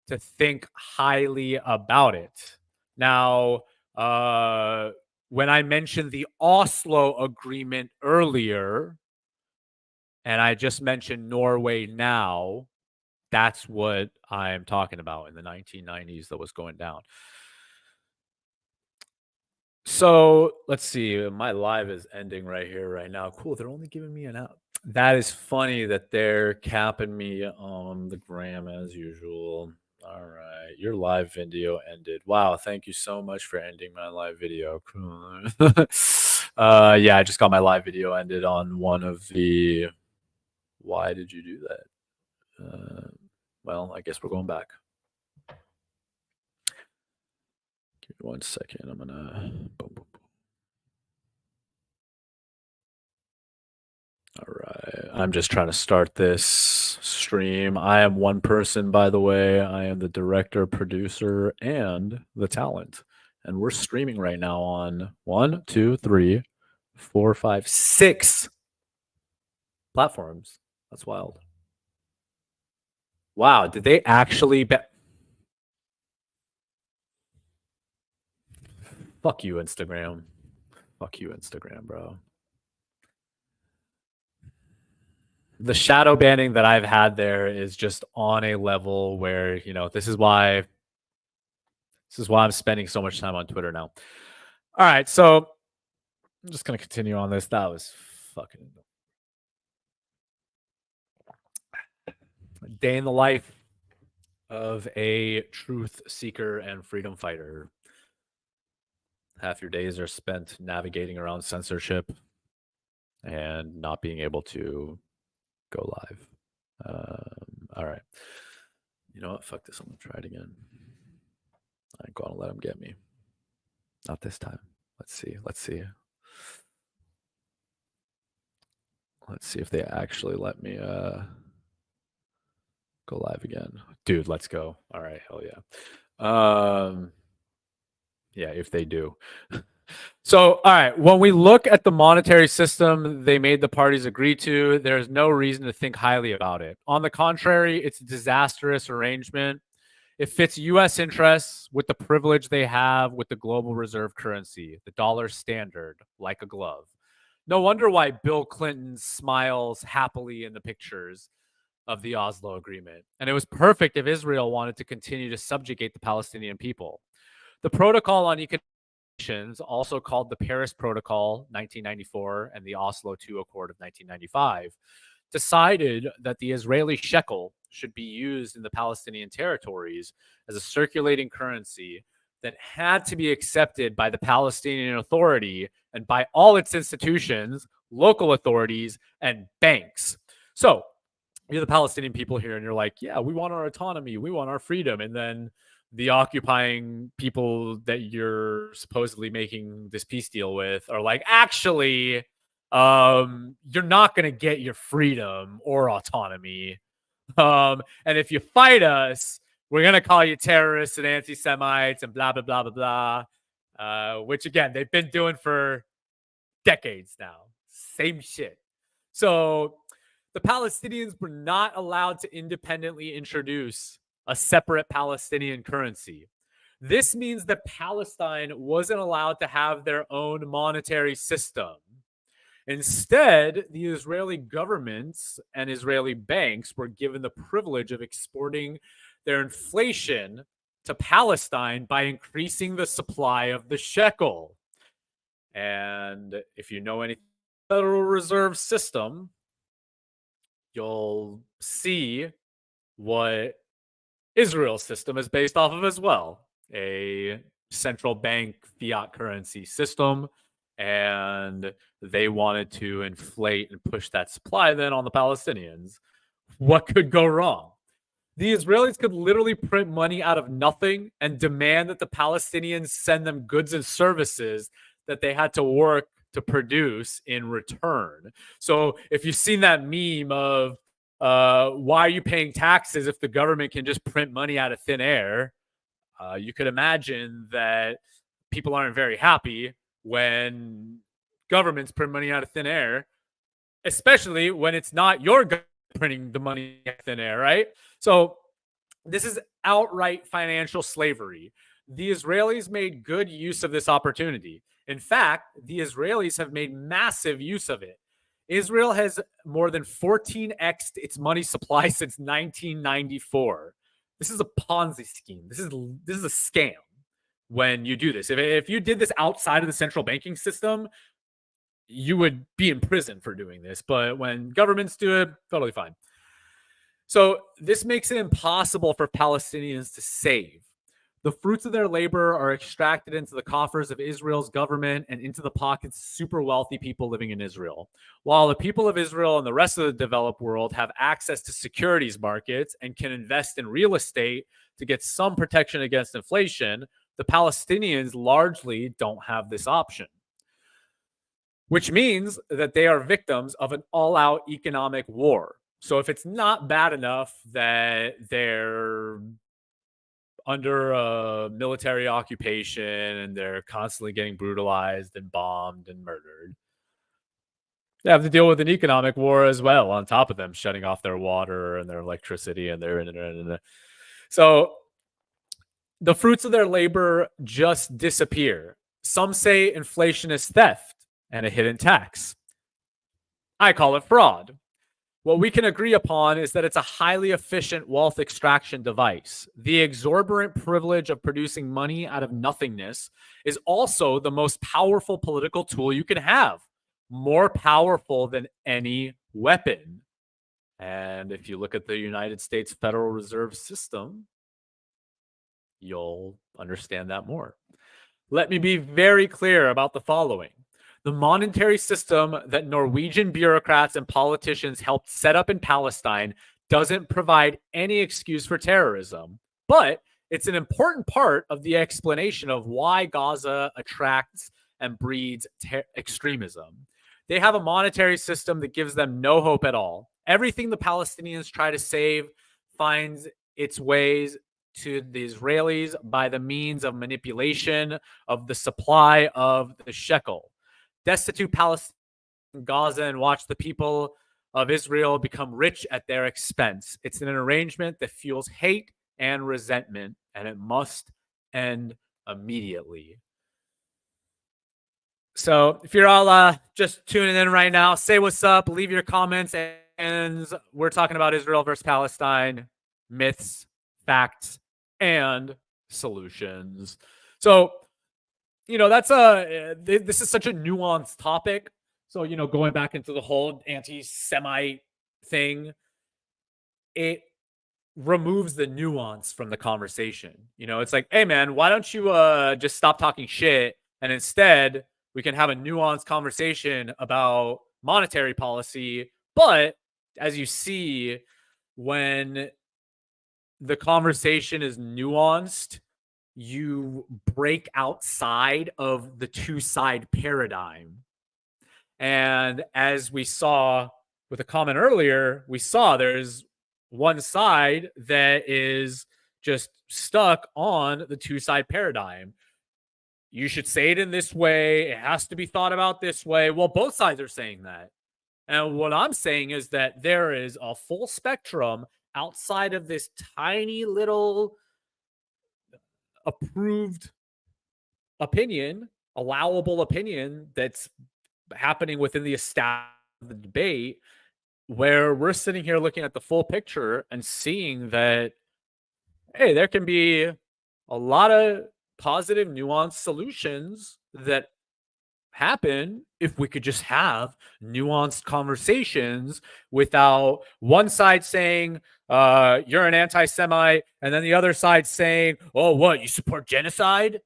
to think highly about it. Now, when I mentioned the Oslo Agreement earlier, and I just mentioned Norway now, that's what I'm talking about in the 1990s that was going down. So let's see. My live is ending right here, right now. Cool. They're only giving me an out. That is funny that they're capping me on the gram as usual. All right. Your live video ended. Wow. Thank you so much for ending my live video. Cool. Yeah, I just got my live video ended on one of the. Why did you do that? Well, I guess we're going back. Give me 1 second. I'm gonna. Boom, boom. All right. I'm just trying to start this stream. I am one person, by the way. I am the director, producer, and the talent. And we're streaming right now on 1, 2, 3, 4, 5, 6 platforms. That's wild. Wow. Did they actually bet? Fuck you, Instagram. Fuck you, Instagram, bro. The shadow banning that I've had there is just on a level where, you know, this is why I'm spending so much time on Twitter now. All right, so I'm just gonna continue on this. That was fucking day in the life of a truth seeker and freedom fighter. Half your days are spent navigating around censorship and not being able to go live. All right. You know what? Fuck this. I'm gonna try it again. I ain't gonna let them get me. Not this time. Let's see. Let's see if they actually let me go live again. Dude, let's go. All right, hell yeah. Yeah, if they do. So, all right, when we look at the monetary system they made the parties agree to, there's no reason to think highly about it. On the contrary, it's a disastrous arrangement. It fits U.S. interests with the privilege they have with the global reserve currency, the dollar standard, like a glove. No wonder why Bill Clinton smiles happily in the pictures of the Oslo Agreement. And it was perfect if Israel wanted to continue to subjugate the Palestinian people. The Protocol on Economic Relations, also called the Paris Protocol 1994 and the Oslo II Accord of 1995, decided that the Israeli shekel should be used in the Palestinian territories as a circulating currency that had to be accepted by the Palestinian Authority and by all its institutions, local authorities, and banks. So you're the Palestinian people here, and you're like, yeah, we want our autonomy, we want our freedom. And then the occupying people that you're supposedly making this peace deal with are like, actually, you're not going to get your freedom or autonomy. And if you fight us, we're going to call you terrorists and anti Semites and blah, blah, blah, blah, blah. Which, again, they've been doing for decades now. Same shit. So the Palestinians were not allowed to independently introduce a separate Palestinian currency. This means that Palestine wasn't allowed to have their own monetary system. Instead, the Israeli governments and Israeli banks were given the privilege of exporting their inflation to Palestine by increasing the supply of the shekel. And if you know anything about the Federal Reserve System, you'll see what Israel's system is based off of as well. A central bank fiat currency system. And they wanted to inflate and push that supply then on the Palestinians. What could go wrong? The Israelis could literally print money out of nothing and demand that the Palestinians send them goods and services that they had to work to produce in return. So if you've seen that meme of why are you paying taxes if the government can just print money out of thin air, you could imagine that people aren't very happy when governments print money out of thin air, especially when it's not your government printing the money out of thin air, right? So this is outright financial slavery. The Israelis made good use of this opportunity. In fact, the Israelis have made massive use of it. Israel has more than 14x'd its money supply since 1994. This is a Ponzi scheme. This is a scam when you do this. If you did this outside of the central banking system, you would be in prison for doing this. But when governments do it, totally fine. So this makes it impossible for Palestinians to save. The fruits of their labor are extracted into the coffers of Israel's government and into the pockets of super wealthy people living in Israel. While the people of Israel and the rest of the developed world have access to securities markets and can invest in real estate to get some protection against inflation, the Palestinians largely don't have this option, which means that they are victims of an all-out economic war. So if it's not bad enough that they're under a military occupation and they're constantly getting brutalized and bombed and murdered, they have to deal with an economic war as well, on top of them shutting off their water and their electricity and their internet. So the fruits of their labor just disappear. Some say inflation is theft and a hidden tax. I call it fraud. What we can agree upon is that it's a highly efficient wealth extraction device. The exorbitant privilege of producing money out of nothingness is also the most powerful political tool you can have, more powerful than any weapon. And if you look at the United States Federal Reserve System, you'll understand that more. Let me be very clear about the following. The monetary system that Norwegian bureaucrats and politicians helped set up in Palestine doesn't provide any excuse for terrorism, but it's an important part of the explanation of why Gaza attracts and breeds extremism. They have a monetary system that gives them no hope at all. Everything the Palestinians try to save finds its ways to the Israelis by the means of manipulation of the supply of the shekel. Destitute Palestinians in Gaza and watch the people of Israel become rich at their expense. It's an arrangement that fuels hate and resentment, and it must end immediately. So if you're all just tuning in right now, say what's up, leave your comments, and we're talking about Israel versus Palestine, myths, facts, and solutions. So that's this is such a nuanced topic. So, going back into the whole anti-Semite thing, it removes the nuance from the conversation. You know, it's like, hey man, why don't you just stop talking shit and instead we can have a nuanced conversation about monetary policy. But as you see, when the conversation is nuanced, you break outside of the two side paradigm. And as we saw with a comment earlier, we saw there's one side that is just stuck on the two side paradigm. You should say it in this way. It has to be thought about this way. Well, both sides are saying that. And what I'm saying is that there is a full spectrum outside of this tiny little approved opinion, allowable opinion that's happening within the establishment of the debate, where we're sitting here looking at the full picture and seeing that, hey, there can be a lot of positive, nuanced solutions that happen if we could just have nuanced conversations without one side saying, you're an anti Semite, and then the other side saying, oh, what, you support genocide?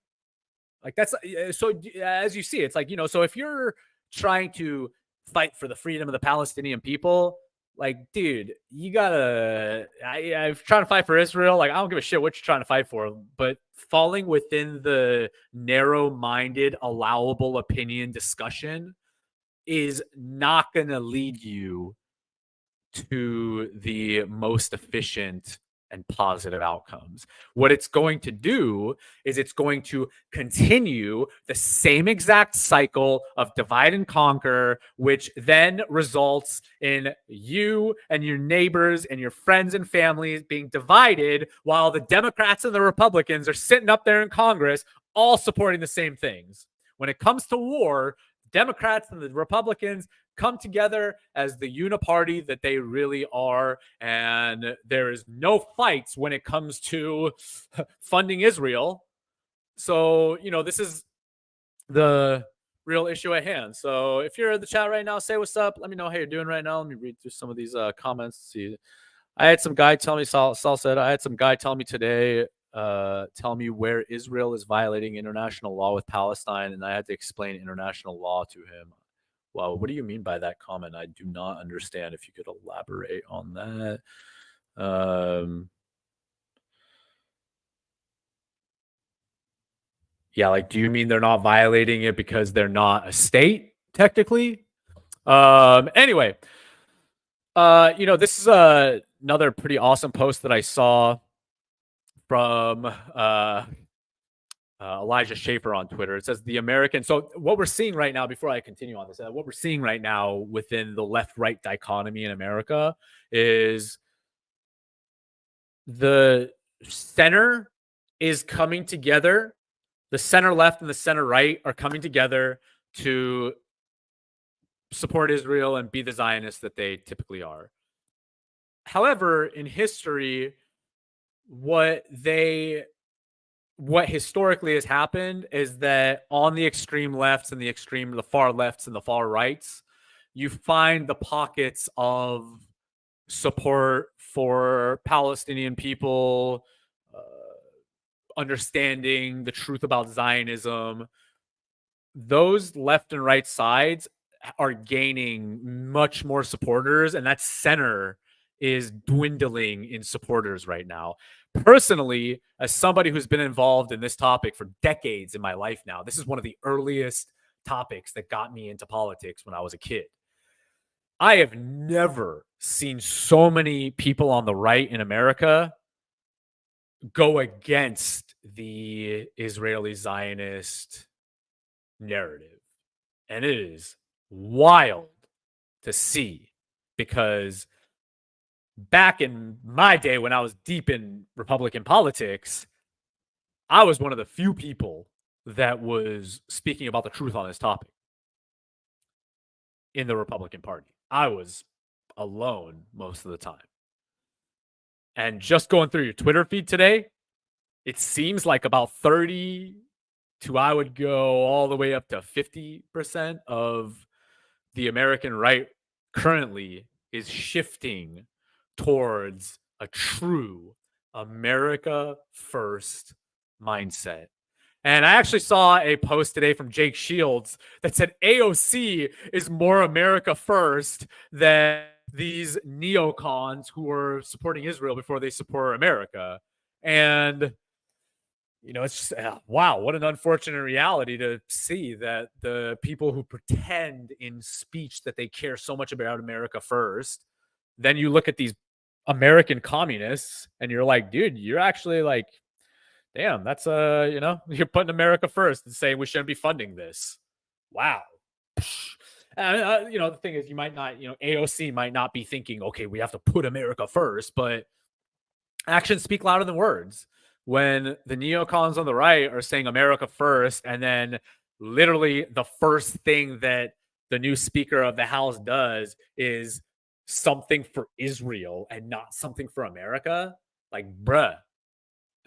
Like that's so as you see, it's like, so if you're trying to fight for the freedom of the Palestinian people, like, dude, you gotta. I'm trying to fight for Israel. Like, I don't give a shit what you're trying to fight for, but falling within the narrow-minded, allowable opinion discussion is not gonna lead you to the most efficient and positive outcomes. What it's going to do is it's going to continue the same exact cycle of divide and conquer, which then results in you and your neighbors and your friends and families being divided while the Democrats and the Republicans are sitting up there in Congress all supporting the same things. When it comes to war, Democrats and the Republicans come together as the uniparty that they really are, and there is no fights when it comes to funding Israel. So, this is the real issue at hand. So if you're in the chat right now, say what's up. Let me know how you're doing right now. Let me read through some of these comments. See, I had some guy tell me, Saul said, I had some guy tell me today, tell me where Israel is violating international law with Palestine, and I had to explain international law to him. Wow, what do you mean by that comment? I do not understand. If you could elaborate on that. Yeah, like, do you mean they're not violating it because they're not a state, technically? Anyway, this is another pretty awesome post that I saw from Elijah Schaefer on Twitter. It says the American. So what we're seeing right now, before I continue on this, what we're seeing right now within the left-right dichotomy in America is the center is coming together. The center left and the center right are coming together to support Israel and be the Zionists that they typically are. However, in history, what historically has happened is that on the extreme lefts and the far lefts and the far rights, you find the pockets of support for Palestinian people, understanding the truth about Zionism. Those left and right sides are gaining much more supporters, and that center is dwindling in supporters right now. Personally, as somebody who's been involved in this topic for decades in my life now, this is one of the earliest topics that got me into politics when I was a kid. I have never seen so many people on the right in America go against the Israeli Zionist narrative. And it is wild to see, because back in my day when I was deep in Republican politics, I was one of the few people that was speaking about the truth on this topic in the Republican Party. I was alone most of the time. And just going through your Twitter feed today, it seems like about 30 to, I would go all the way up to 50% of the American right currently is shifting towards a true America first mindset. And I actually saw a post today from Jake Shields that said AOC is more America first than these neocons who are supporting Israel before they support America. And it's just wow, what an unfortunate reality to see that the people who pretend in speech that they care so much about America first, then you look at these American communists and you're like, dude, you're actually like, damn, that's you're putting America first and saying we shouldn't be funding this. Wow. The thing is, you might not, AOC might not be thinking, okay, we have to put America first, but actions speak louder than words. When the neocons on the right are saying America first, and then literally the first thing that the new Speaker of the House does is something for Israel and not something for America, like, bruh,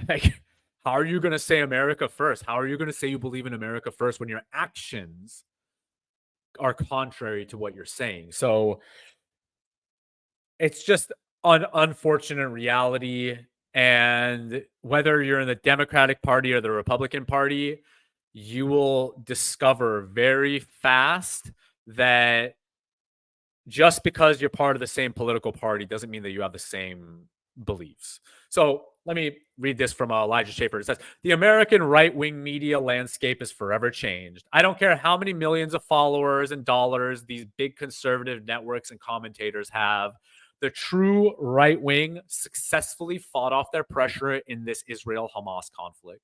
like, how are you going to say America first? How are you going to say you believe in America first when your actions are contrary to what you're saying? So it's just an unfortunate reality. And whether you're in the Democratic Party or the Republican Party, you will discover very fast that just because you're part of the same political party doesn't mean that you have the same beliefs. So let me read this from Elijah Schaefer. It says, the American right-wing media landscape is forever changed. I don't care how many millions of followers and dollars these big conservative networks and commentators have. The true right wing successfully fought off their pressure in this Israel-Hamas conflict.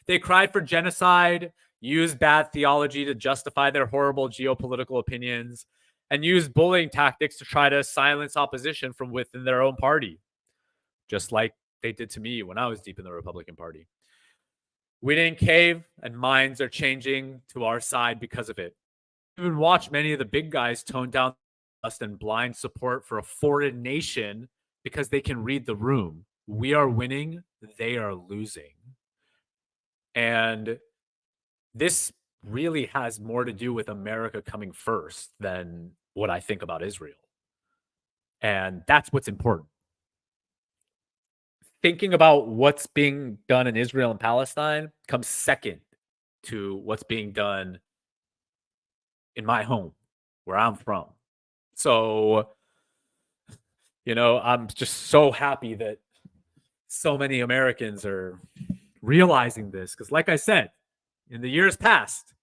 They cried for genocide, used bad theology to justify their horrible geopolitical opinions, and used bullying tactics to try to silence opposition from within their own party, just like they did to me when I was deep in the Republican Party. We didn't cave, and minds are changing to our side because of it. Even watch many of the big guys tone down and blind support for a foreign nation because they can read the room. We are winning, they are losing. And this really has more to do with America coming first than what I think about Israel. And that's what's important. Thinking about what's being done in Israel and Palestine comes second to what's being done in my home, where I'm from. So, I'm just so happy that so many Americans are realizing this. Because like I said, in the years past,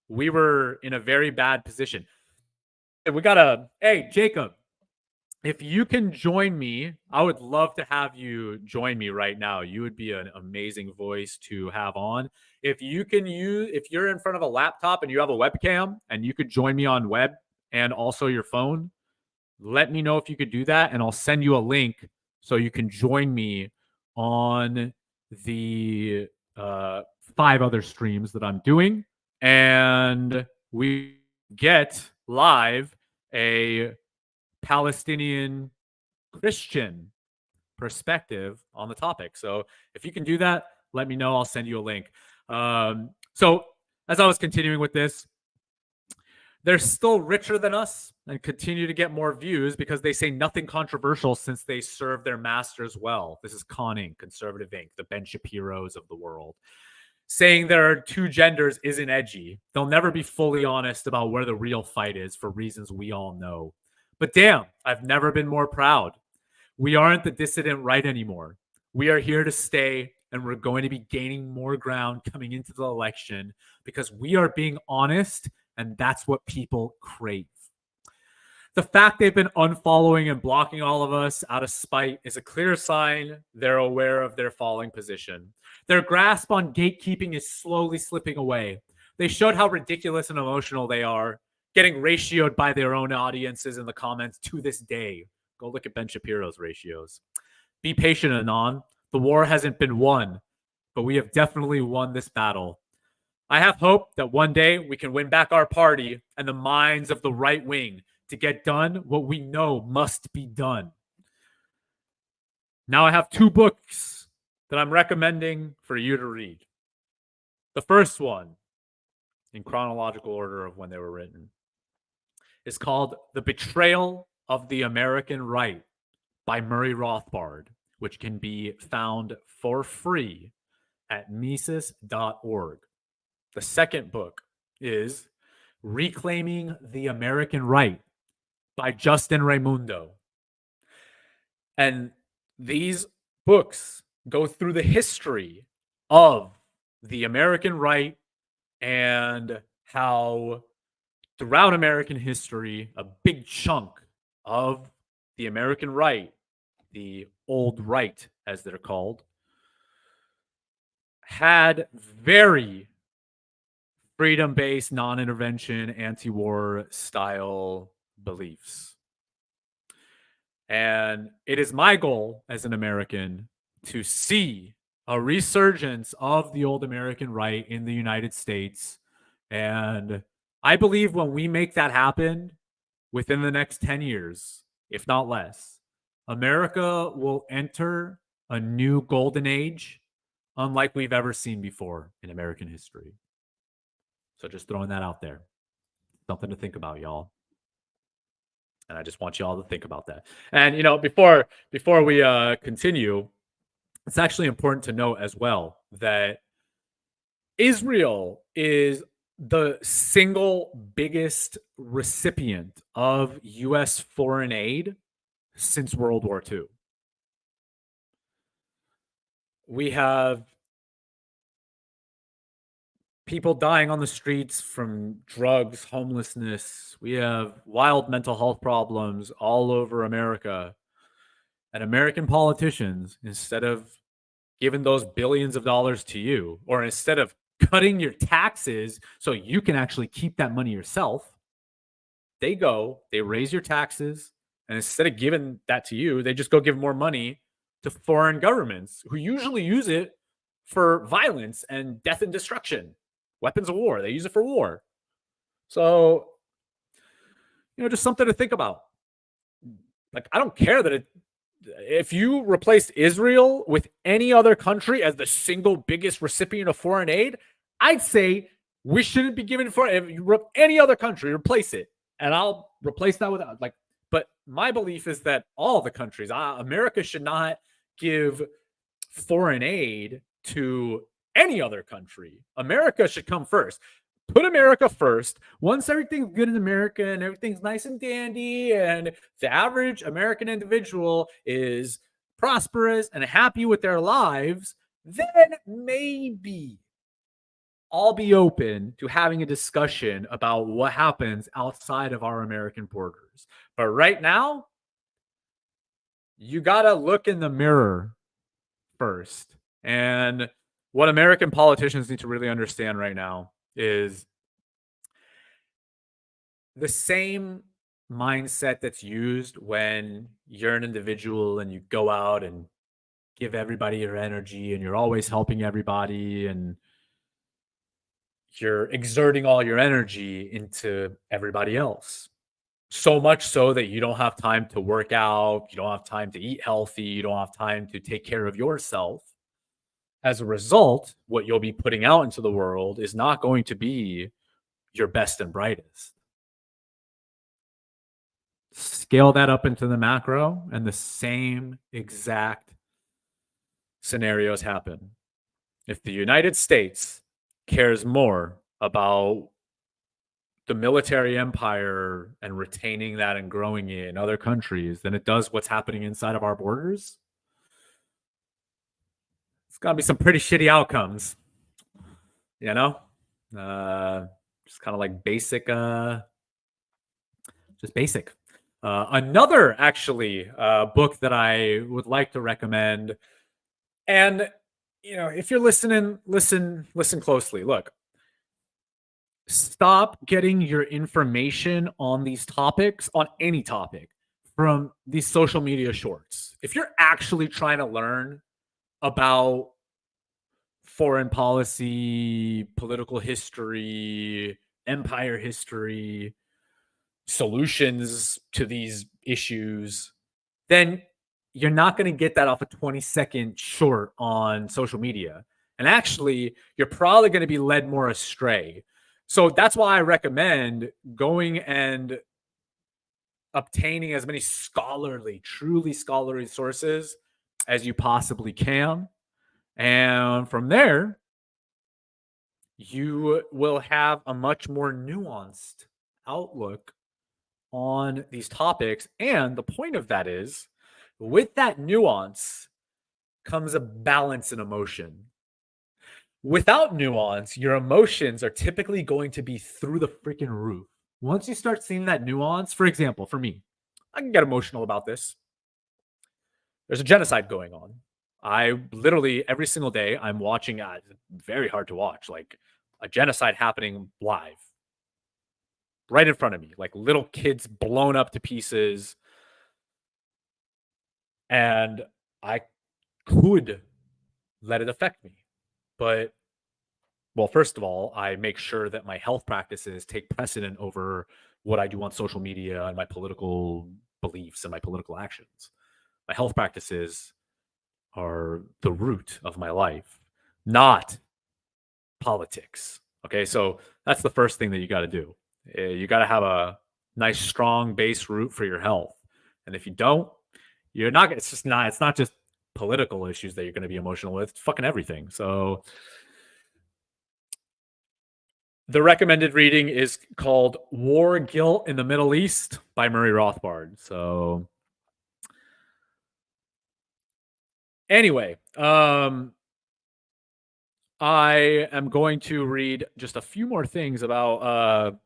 we were in a very bad position. And hey, Jacob, if you can join me, I would love to have you join me right now. You would be an amazing voice to have on. If you're in front of a laptop and you have a webcam and you could join me on web and also your phone, let me know if you could do that, and I'll send you a link so you can join me on the 5 other streams that I'm doing, and we get live a Palestinian Christian perspective on the topic. So if you can do that, let me know. I'll send you a link. So as I was continuing with this, they're still richer than us and continue to get more views because they say nothing controversial since they serve their masters well. This is Con Inc., Conservative Inc., the Ben Shapiros of the world. Saying there are 2 genders isn't edgy. They'll never be fully honest about where the real fight is for reasons we all know. But damn, I've never been more proud. We aren't the dissident right anymore. We are here to stay, and we're going to be gaining more ground coming into the election because we are being honest, and that's what people crave. The fact they've been unfollowing and blocking all of us out of spite is a clear sign they're aware of their falling position. Their grasp on gatekeeping is slowly slipping away. They showed how ridiculous and emotional they are, getting ratioed by their own audiences in the comments to this day. Go look at Ben Shapiro's ratios. Be patient, Anon. The war hasn't been won, but we have definitely won this battle. I have hope that one day we can win back our party and the minds of the right wing to get done what we know must be done. Now I have 2 books that I'm recommending for you to read. The first one, in chronological order of when they were written, is called The Betrayal of the American Right by Murray Rothbard, which can be found for free at Mises.org. The second book is Reclaiming the American Right by Justin Raimundo. And these books go through the history of the American right and how throughout American history, a big chunk of the American right, the old right as they're called, had very freedom-based, non-intervention, anti-war style beliefs. And it is my goal as an American to see a resurgence of the old American right in the United States. And I believe when we make that happen within the next 10 years, if not less, America will enter a new golden age unlike we've ever seen before in American history. So just throwing that out there. Something to think about, y'all. And I just want you all to think about that. And, before we continue, it's actually important to note as well that Israel is the single biggest recipient of U.S. foreign aid since World War II. We have people dying on the streets from drugs, homelessness. We have wild mental health problems all over America. And American politicians, instead of giving those billions of dollars to you, or instead of cutting your taxes so you can actually keep that money yourself, they raise your taxes, and instead of giving that to you, they just go give more money to foreign governments who usually use it for violence and death and destruction. Weapons of war. They use it for war. So, just something to think about. Like, I don't care that if you replaced Israel with any other country as the single biggest recipient of foreign aid, I'd say we shouldn't be giving any other country, replace it. And I'll replace that with but my belief is that all the countries, America should not give foreign aid to any other country. America should come first. Put America first. Once everything's good in America and everything's nice and dandy and the average American individual is prosperous and happy with their lives, then maybe I'll be open to having a discussion about what happens outside of our American borders. But right now, you got to look in the mirror first. And what American politicians need to really understand right now is the same mindset that's used when you're an individual and you go out and give everybody your energy and you're always helping everybody and you're exerting all your energy into everybody else. So much so that you don't have time to work out, you don't have time to eat healthy, you don't have time to take care of yourself. As a result, what you'll be putting out into the world is not going to be your best and brightest. Scale that up into the macro, and the same exact scenarios happen. If the United States cares more about the military empire and retaining that and growing it in other countries than it does what's happening inside of our borders, it's got to be some pretty shitty outcomes, just kind of like basic, just basic. Another actually book that I would like to recommend, and if you're listening, listen closely. Look, stop getting your information on these topics, on any topic, from these social media shorts. If you're actually trying to learn about foreign policy, political history, empire history, solutions to these issues, then you're not going to get that off a 20-second short on social media. And actually, you're probably going to be led more astray. So that's why I recommend going and obtaining as many scholarly, truly scholarly sources as you possibly can. And from there, you will have a much more nuanced outlook on these topics. And the point of that is, with that nuance comes a balance in emotion. Without nuance, your emotions are typically going to be through the freaking roof. Once you start seeing that nuance, for example, for me, I can get emotional about this. There's a genocide going on. I literally every single day I'm watching. Very hard to watch, like a genocide happening live, right in front of me, like little kids blown up to pieces, and I could let it affect me, but well, first of all, I make sure that my health practices take precedent over what I do on social media and my political beliefs and my political actions. My health practices are the root of my life, not politics. Okay, so that's the first thing that you got to do. You got to have a nice, strong base root for your health, and if you don't, you're not. It's just not. It's not just political issues that you're going to be emotional with. It's fucking everything. So the recommended reading is called War Guilt in the Middle East by Murray Rothbard. So anyway, I am going to read just a few more things about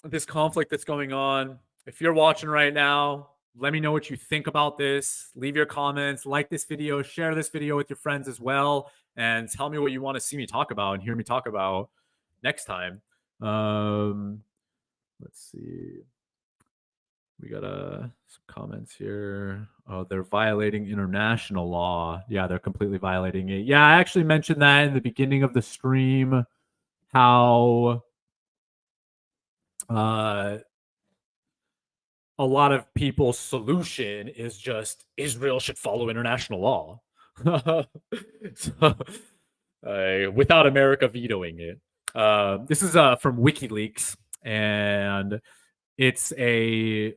this conflict that's going on. If you're watching right now, let me know what you think about this. Leave your comments, like this video, share this video with your friends as well, and tell me what you want to see me talk about and hear me talk about next time. Let's see. We got some comments here. Oh, they're violating international law. Yeah, they're completely violating it. Yeah, I actually mentioned that in the beginning of the stream, how a lot of people's solution is just Israel should follow international law. So, without America vetoing it. This is from WikiLeaks, and it's a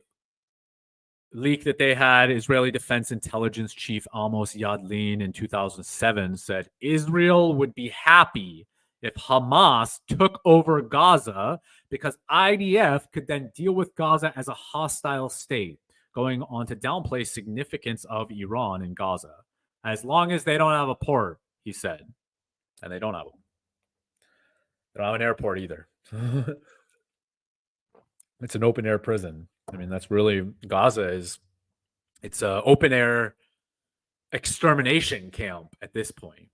leak that they had. Israeli Defense Intelligence Chief Amos Yadlin in 2007 said Israel would be happy if Hamas took over Gaza because IDF could then deal with Gaza as a hostile state, going on to downplay significance of Iran in Gaza. As long as they don't have a port, he said. And they don't have them. They don't have an airport either. It's an open air prison. I mean, that's really Gaza is. It's an open air extermination camp at this point.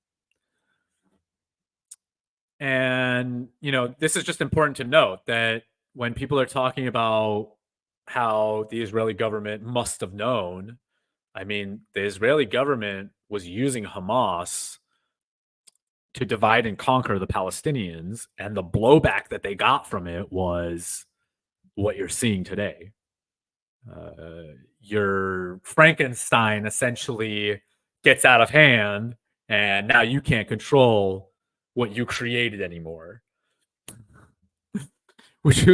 And, you know, this is just important to note that when people are talking about how the Israeli government must have known, I mean, the Israeli government was using Hamas to divide and conquer the Palestinians, and the blowback that they got from it was what you're seeing today. Your Frankenstein essentially gets out of hand, and now you can't control what you created anymore. Which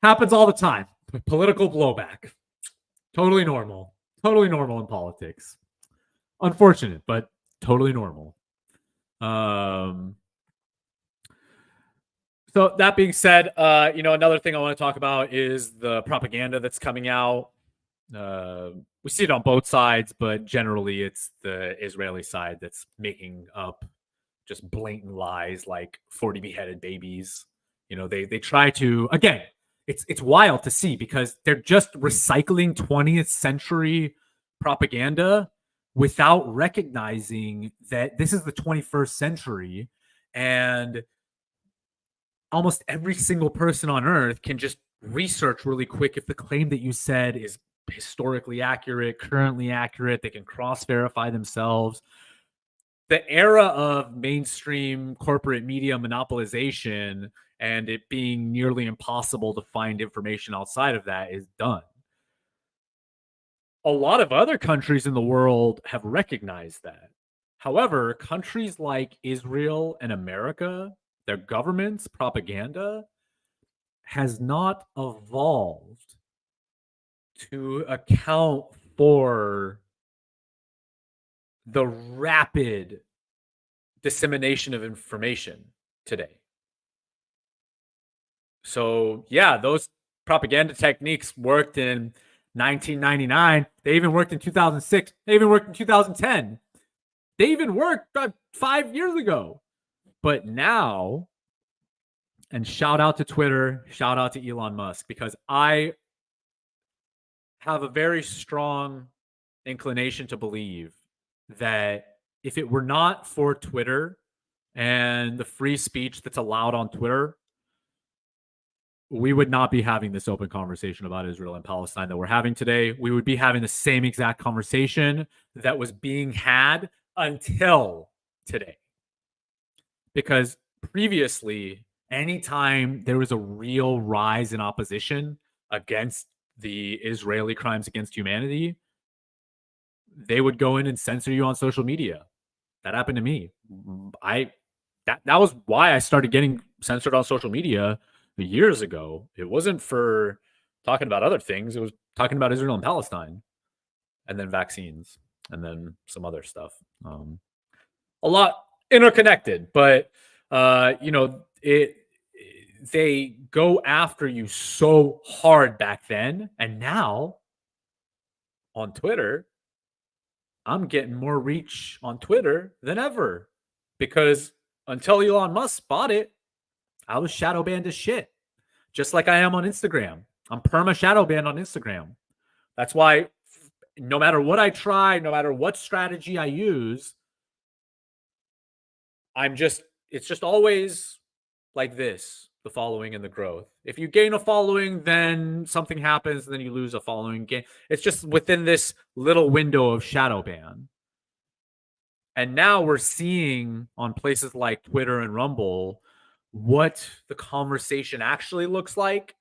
happens all the time. Political blowback. Totally normal. Totally normal in politics. Unfortunate, but totally normal. So that being said, you know, another thing I want to talk about is the propaganda that's coming out. We see it on both sides, but generally it's the Israeli side that's making up just blatant lies like 40 beheaded babies. You know, they try to, again, it's wild to see because they're just recycling 20th century propaganda without recognizing that this is the 21st century, and almost every single person on earth can just research really quick if the claim that you said is historically accurate, currently accurate. They can cross-verify themselves. The era of mainstream corporate media monopolization and it being nearly impossible to find information outside of that is done. A lot of other countries in the world have recognized that. However, countries like Israel and America, their government's propaganda has not evolved to account for the rapid dissemination of information today. So, yeah, those propaganda techniques worked in 1999. They even worked in 2006. They even worked in 2010. They even worked 5 years ago. But now, and shout out to Twitter, shout out to Elon Musk, because I have a very strong inclination to believe that if it were not for Twitter and the free speech that's allowed on Twitter, we would not be having this open conversation about Israel and Palestine that we're having today. We would be having the same exact conversation that was being had until today. Because previously, anytime there was a real rise in opposition against the Israeli crimes against humanity, they would go in and censor you on social media. That happened to me. That was why I started getting censored on social media years ago. It wasn't for talking about other things. It was talking about Israel and Palestine, and then vaccines, and then some other stuff. A lot interconnected, but they go after you so hard back then, and now on Twitter, I'm getting more reach on Twitter than ever, because until Elon Musk bought it, I was shadow banned as shit, just like I am on Instagram. I'm perma shadow banned on Instagram. That's why no matter what I try, no matter what strategy I use, it's just always like this, the following and the growth. If you gain a following, then something happens, and then you lose a following. It's just within this little window of shadow ban. And now we're seeing on places like Twitter and Rumble what the conversation actually looks like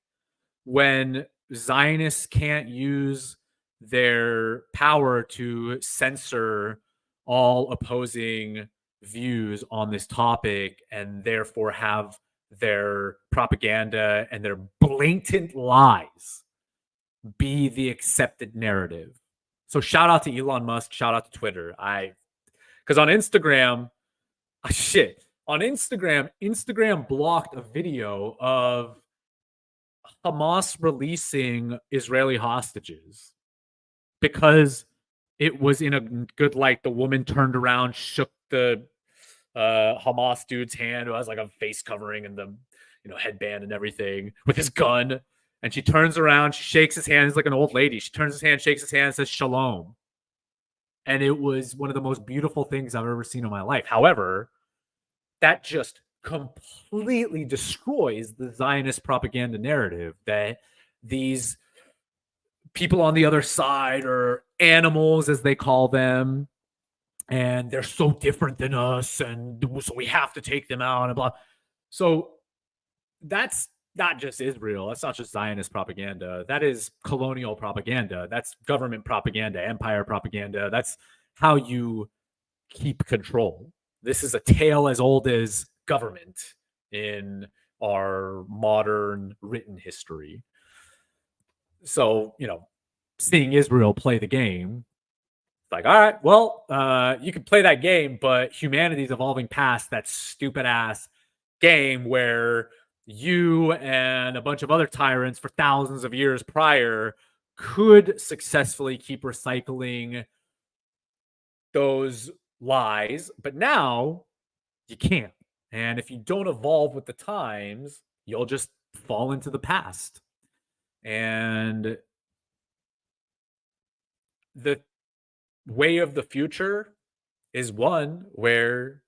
when Zionists can't use their power to censor all opposing views on this topic, and therefore have their propaganda and their blatant lies be the accepted narrative. So shout out to Elon Musk, shout out to Twitter. Because on Instagram, on Instagram blocked a video of Hamas releasing Israeli hostages because it was in a good light. The woman turned around, shook the Hamas dude's hand, who has like a face covering and the headband and everything, with his gun. And she turns around, she shakes his hand. He's like an old lady. She turns his hand, shakes his hand, says shalom. And it was one of the most beautiful things I've ever seen in my life. However, that just completely destroys the Zionist propaganda narrative that these people on the other side are animals, as they call them, and they're so different than us, and so we have to take them out and blah. So that's not just Israel. That's not just Zionist propaganda. That is colonial propaganda. That's government propaganda, empire propaganda. That's how you keep control. This is a tale as old as government in our modern written history. So, seeing Israel play the game, it's like, all right, well, you can play that game, but humanity's evolving past that stupid ass game where you and a bunch of other tyrants for thousands of years prior could successfully keep recycling those lies, but now you can't. And if you don't evolve with the times, you'll just fall into the past. And the way of the future is one where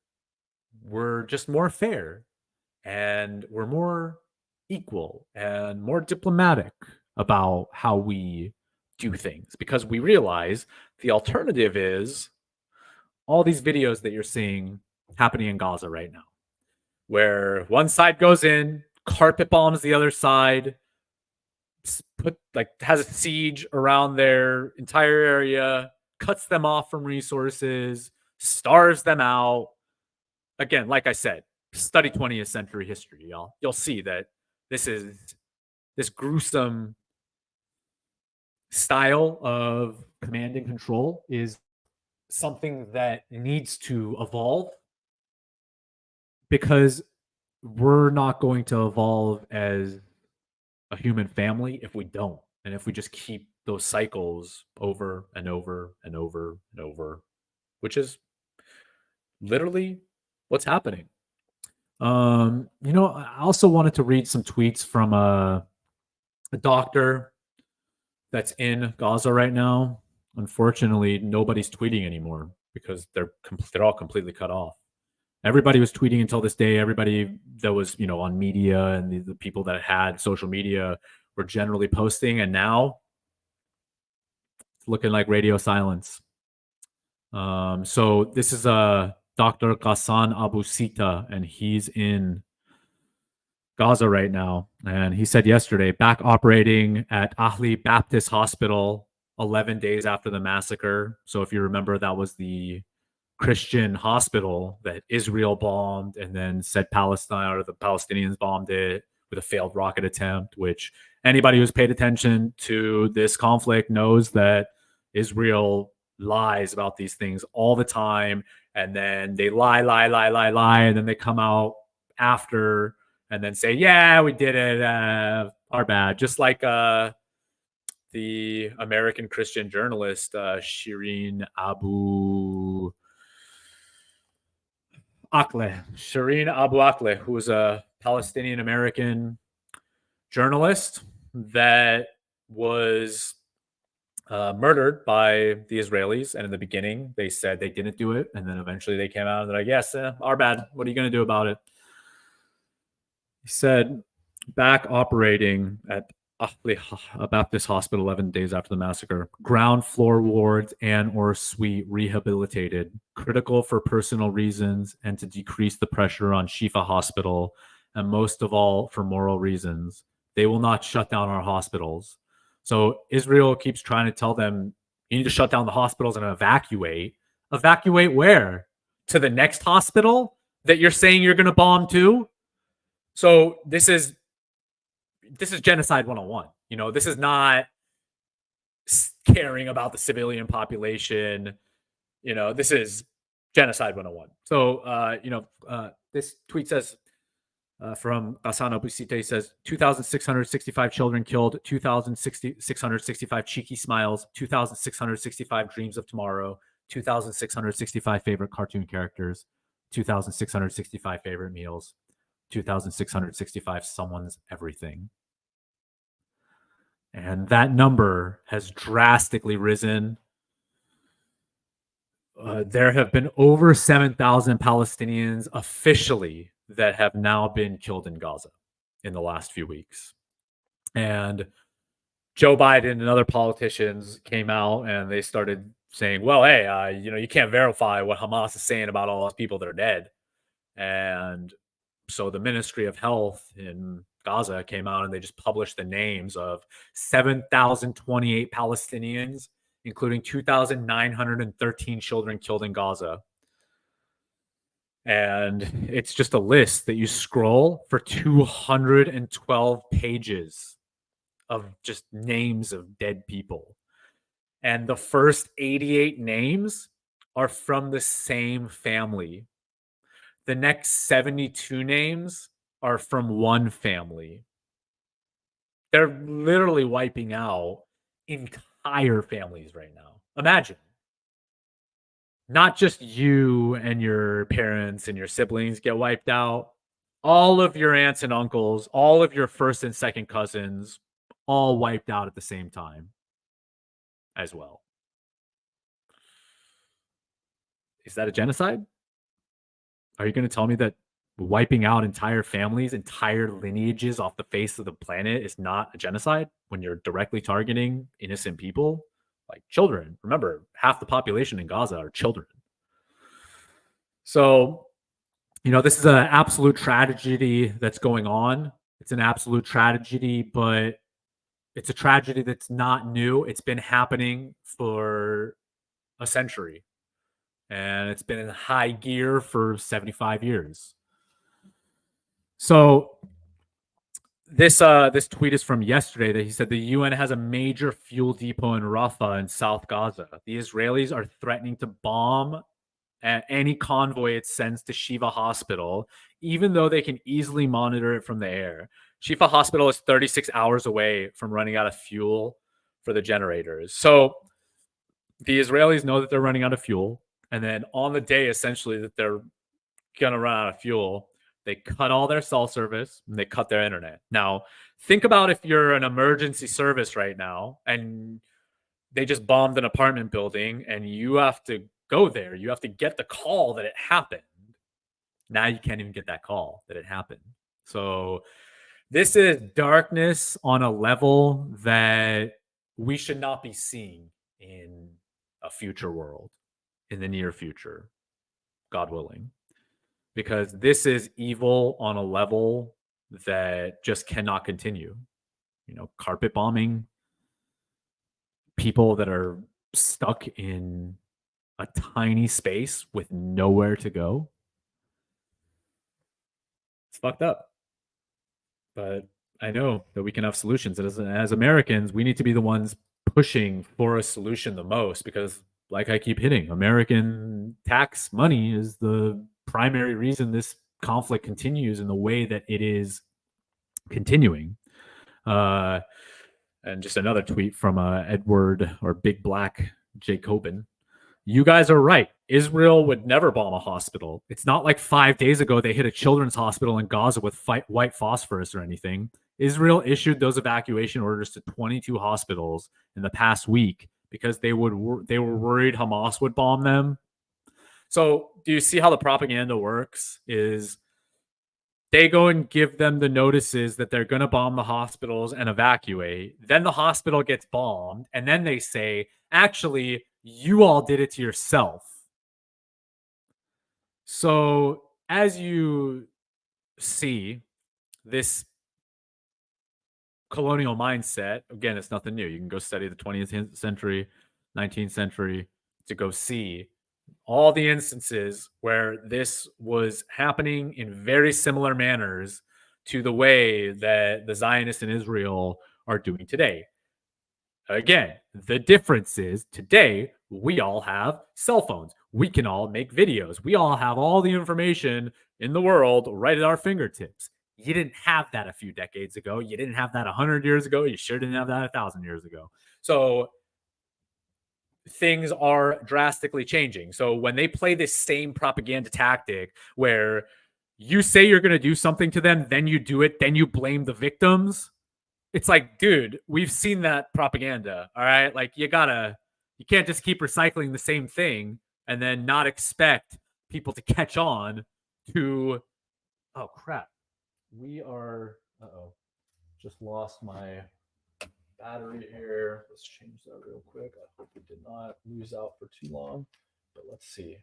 we're just more fair, and we're more equal and more diplomatic about how we do things, because we realize the alternative is all these videos that you're seeing happening in Gaza right now, where one side goes in, carpet bombs the other side, has a siege around their entire area, cuts them off from resources, starves them out. Again, like I said, study 20th century history, y'all. You'll see that this gruesome style of command and control is something that needs to evolve because we're not going to evolve as a human family if we don't. And if we just keep those cycles over and over and over and over, which is literally what's happening. I also wanted to read some tweets from a doctor that's in Gaza right now. Unfortunately, nobody's tweeting anymore because they're all completely cut off. Everybody was tweeting until this day. Everybody that was on media and the people that had social media were generally posting, and now it's looking like radio silence. So this is Dr. Ghassan Abu Sita, and he's in Gaza right now. And he said yesterday, back operating at Ahli Baptist Hospital 11 days after the massacre. So if you remember, that was the Christian hospital that Israel bombed and then said Palestine or the Palestinians bombed it with a failed rocket attempt, which anybody who's paid attention to this conflict knows that Israel lies about these things all the time. And then they lie, and then they come out after and then say, yeah, we did it, our bad. Just like the American Christian journalist, Shireen Abu Akleh, who was a Palestinian American journalist that was murdered by the Israelis. And in the beginning, they said they didn't do it. And then eventually they came out and they're like, yes, our bad. What are you going to do about it? He said, back operating at Ahli Baptist Hospital 11 days after the massacre, ground floor wards and or suite rehabilitated, critical for personal reasons and to decrease the pressure on Shifa Hospital, and most of all for moral reasons. They will not shut down our hospitals. So Israel keeps trying to tell them, you need to shut down the hospitals and evacuate. Evacuate where? To the next hospital that you're saying you're going to bomb to? So this is genocide 101. This is not caring about the civilian population. This is genocide 101. So, this tweet says from Ghassan Abu Sita, says 2,665 children killed, 2,665 cheeky smiles, 2,665 dreams of tomorrow, 2,665 favorite cartoon characters, 2,665 favorite meals, 2,665 someone's everything. And that number has drastically risen. There have been over 7,000 Palestinians officially that have now been killed in Gaza in the last few weeks. And Joe Biden and other politicians came out and they started saying, well, hey, you can't verify what Hamas is saying about all those people that are dead. And so the Ministry of Health in Gaza came out and they just published the names of 7,028 Palestinians, including 2,913 children killed in Gaza. And it's just a list that you scroll for 212 pages of just names of dead people. And the first 88 names are from the same family. The next 72 names are from one family. They're literally wiping out entire families right now. Imagine. Not just you and your parents and your siblings get wiped out. All of your aunts and uncles, all of your first and second cousins, all wiped out at the same time as well. Is that a genocide? Are you going to tell me that wiping out entire families, entire lineages off the face of the planet is not a genocide when you're directly targeting innocent people? Like children. Remember, half the population in Gaza are children. So, this is an absolute tragedy that's going on. It's an absolute tragedy, but it's a tragedy that's not new. It's been happening for a century. And it's been in high gear for 75 years. So this tweet is from yesterday that he said the UN has a major fuel depot in Rafah in South Gaza. The Israelis are threatening to bomb any convoy it sends to Shiva Hospital, even though they can easily monitor it from the air. Shifa Hospital is 36 hours away from running out of fuel for the generators. So the Israelis know that they're running out of fuel. And then on the day, essentially, that they're going to run out of fuel, they cut all their cell service and they cut their internet. Now, think about if you're an emergency service right now and they just bombed an apartment building and you have to go there. You have to get the call that it happened. Now you can't even get that call that it happened. So this is darkness on a level that we should not be seeing in a future world, in the near future, God willing, because this is evil on a level that just cannot continue. You know, carpet bombing, people that are stuck in a tiny space with nowhere to go. It's fucked up. But I know that we can have solutions. And as Americans, we need to be the ones pushing for a solution the most because, like I keep hitting, American tax money is the primary reason this conflict continues in the way that it is continuing. And just another tweet from Edward or Big Black Jacobin. You guys are right. Israel would never bomb a hospital. It's not like 5 days ago they hit a children's hospital in Gaza with white phosphorus or anything. Israel issued those evacuation orders to 22 hospitals in the past week because they were worried Hamas would bomb them. So do you see how the propaganda works? Is they go and give them the notices that they're going to bomb the hospitals and evacuate. Then the hospital gets bombed. And then they say, actually, you all did it to yourself. So as you see this colonial mindset, again, it's nothing new. You can go study the 20th century, 19th century to go see all the instances where this was happening in very similar manners to the way that the Zionists in Israel are doing today. Again, the difference is today we all have cell phones. We can all make videos. We all have all the information in the world right at our fingertips. You didn't have that a few decades ago. You didn't have that 100 years ago. You sure didn't have that 1,000 years ago. So things are drastically changing. So when they play this same propaganda tactic where you say you're going to do something to them, then you do it, then you blame the victims, it's like, dude, we've seen that propaganda. All right. Like you can't just keep recycling the same thing and then not expect people to catch on to, oh crap. Just lost my battery here. Let's change that real quick. I hope we did not lose out for too long, but let's see.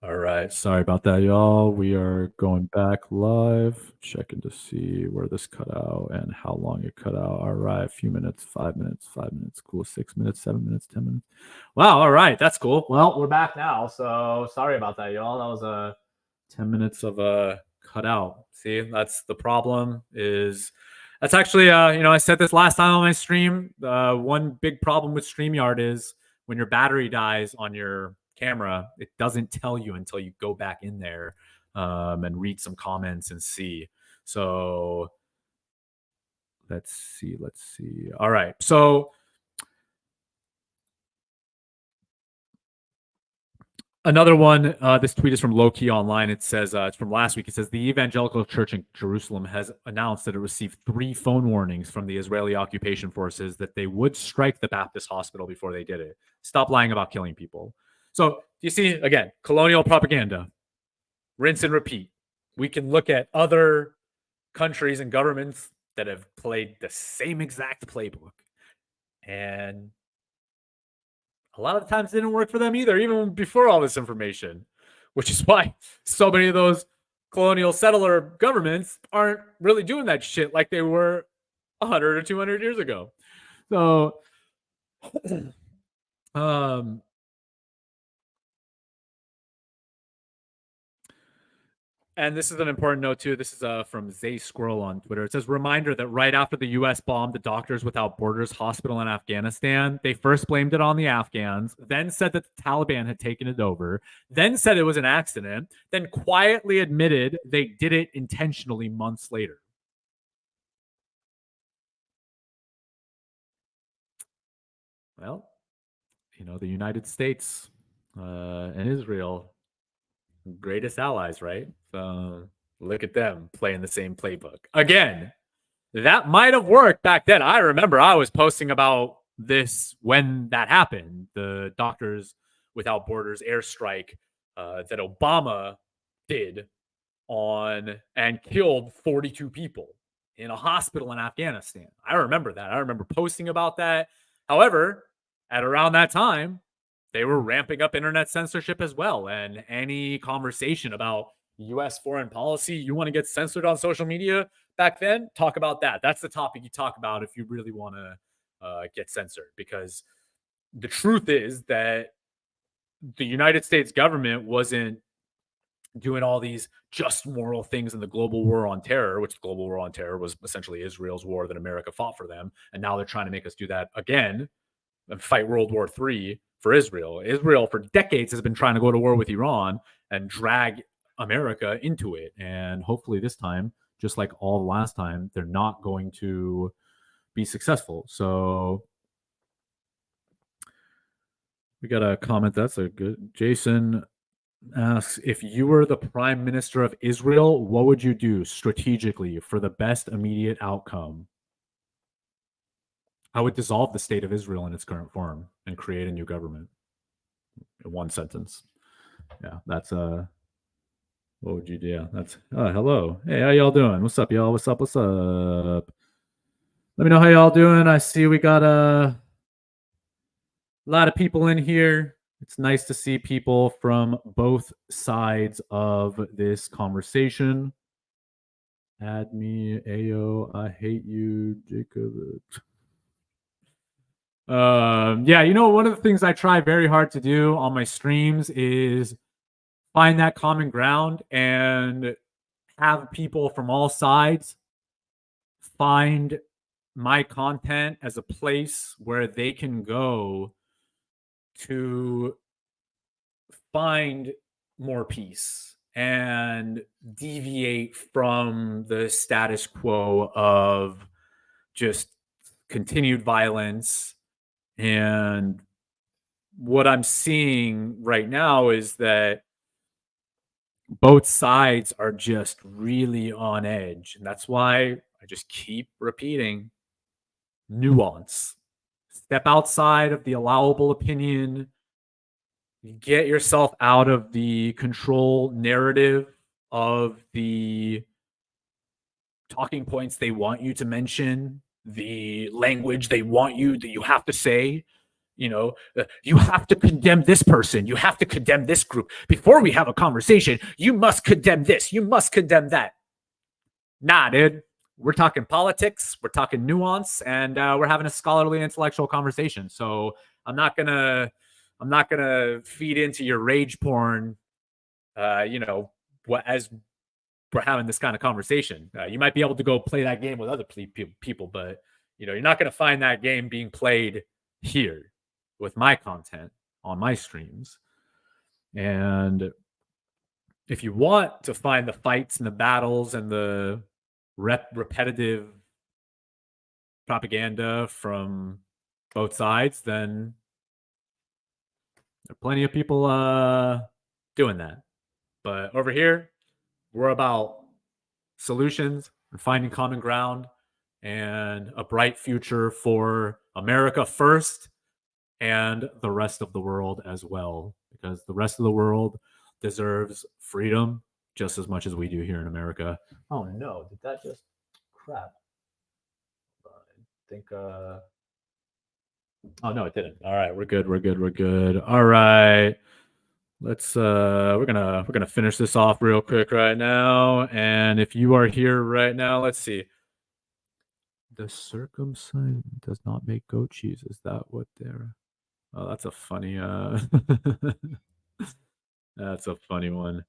All right. Sorry about that, y'all. We are going back live, checking to see where this cut out and how long it cut out. All right. A few minutes, 5 minutes, 5 minutes. Cool. 6 minutes, 7 minutes, 10 minutes. Wow. All right. That's cool. Well, we're back now. So sorry about that, y'all. That was 10 minutes of cut out. See, that's the problem is that's actually, I said this last time on my stream. One big problem with StreamYard is when your battery dies on your camera, it doesn't tell you until you go back in there and read some comments and see. So let's see. All right. So another one, this tweet is from Low Key Online. It says, it's from last week. It says, the Evangelical Church in Jerusalem has announced that it received 3 phone warnings from the Israeli occupation forces that they would strike the Baptist hospital before they did it. Stop lying about killing people. So you see, again, colonial propaganda, rinse and repeat. We can look at other countries and governments that have played the same exact playbook. And a lot of the times it didn't work for them either, even before all this information, which is why so many of those colonial settler governments aren't really doing that shit like they were 100 or 200 years ago. So, And this is an important note too. This is from Zay Squirrel on Twitter. It says, reminder that right after the U.S. bombed the Doctors Without Borders hospital in Afghanistan, they first blamed it on the Afghans, then said that the Taliban had taken it over, then said it was an accident, then quietly admitted they did it intentionally months later. Well, the United States and Israel, greatest allies, right? So look at them playing the same playbook. Again, that might have worked back then. I remember I was posting about this when that happened, the Doctors Without Borders airstrike that Obama did on and killed 42 people in a hospital in Afghanistan. I remember that. I remember posting about that. However, at around that time, they were ramping up internet censorship as well. And any conversation about US foreign policy, you want to get censored on social media back then, talk about that. That's the topic you talk about if you really want to get censored. Because the truth is that the United States government wasn't doing all these just moral things in the global war on terror, which the global war on terror was essentially Israel's war that America fought for them. And now they're trying to make us do that again and fight World War III for Israel. Israel for decades has been trying to go to war with Iran and drag America into it. And hopefully this time, just like all the last time, they're not going to be successful. So we got a comment. That's a good. Jason asks, if you were the prime minister of Israel, what would you do strategically for the best immediate outcome? I would dissolve the state of Israel in its current form and create a new government. In one sentence. Yeah, that's what would you do? Yeah, that's hello. Hey, how y'all doing? What's up, y'all? What's up? What's up? Let me know how y'all doing. I see we got a lot of people in here. It's nice to see people from both sides of this conversation. Add me, Ayo. I hate you, Jacob. Yeah, one of the things I try very hard to do on my streams is find that common ground and have people from all sides find my content as a place where they can go to find more peace and deviate from the status quo of just continued violence. And what I'm seeing right now is that both sides are just really on edge. And that's why I just keep repeating nuance. Step outside of the allowable opinion. Get yourself out of the control narrative of the talking points they want you to mention, the language they want you that you have to say. You have to condemn this person. You have to condemn this group. Before we have a conversation, you must condemn this. You must condemn that. Nah, dude. We're talking politics. We're talking nuance, and we're having a scholarly, intellectual conversation. So I'm not gonna feed into your rage porn. As we're having this kind of conversation, you might be able to go play that game with other people, but you're not gonna find that game being played here with my content on my streams. And if you want to find the fights and the battles and the repetitive propaganda from both sides, then there are plenty of people doing that. But over here, we're about solutions and finding common ground and a bright future for America first and the rest of the world as well, because the rest of the world deserves freedom just as much as we do here in America. Oh no, did that just crap? I think oh no, it didn't. All right, we're good. All right. Let's we're gonna finish this off real quick right now. And if you are here right now, let's see. The circumcision does not make goat cheese. Is that what they're Oh, that's a funny That's a funny one.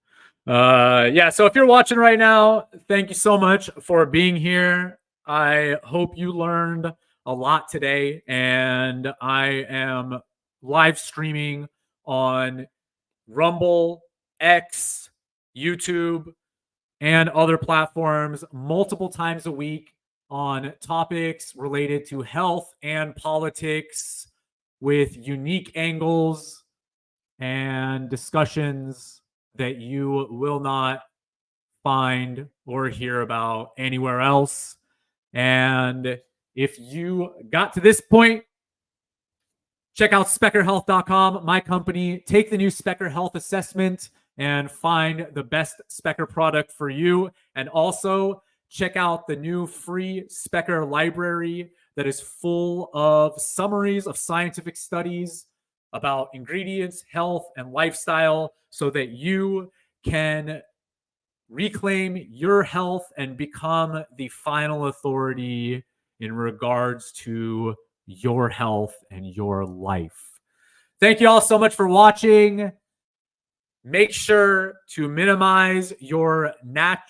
Yeah, so if you're watching right now, thank you so much for being here. I hope you learned a lot today, and I am live streaming on Rumble, X, YouTube, and other platforms multiple times a week on topics related to health and politics with unique angles and discussions that you will not find or hear about anywhere else. And if you got to this point, check out speckerhealth.com, my company. Take the new Specker Health Assessment and find the best Specker product for you. And also check out the new free Specker library that is full of summaries of scientific studies about ingredients, health, and lifestyle so that you can reclaim your health and become the final authority in regards to your health and your life. Thank you all so much for watching. Make sure to minimize your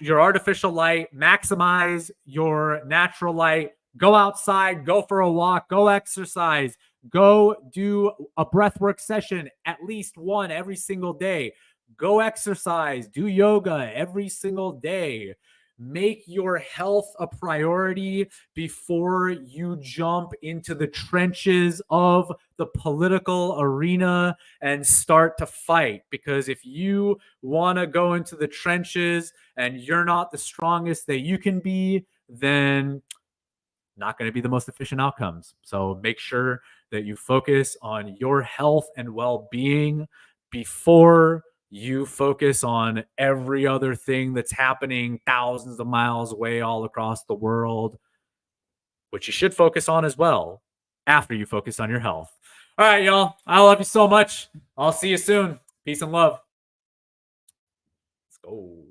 artificial light, maximize your natural light. Go outside, go for a walk, go exercise, go do a breathwork session, at least one every single day. Go exercise, do yoga every single day. Make your health a priority before you jump into the trenches of the political arena and start to fight. Because if you want to go into the trenches and you're not the strongest that you can be, then not going to be the most efficient outcomes. So make sure that you focus on your health and well-being before you focus on every other thing that's happening thousands of miles away all across the world, which you should focus on as well after you focus on your health. All right, y'all. I love you so much. I'll see you soon. Peace and love. Let's go.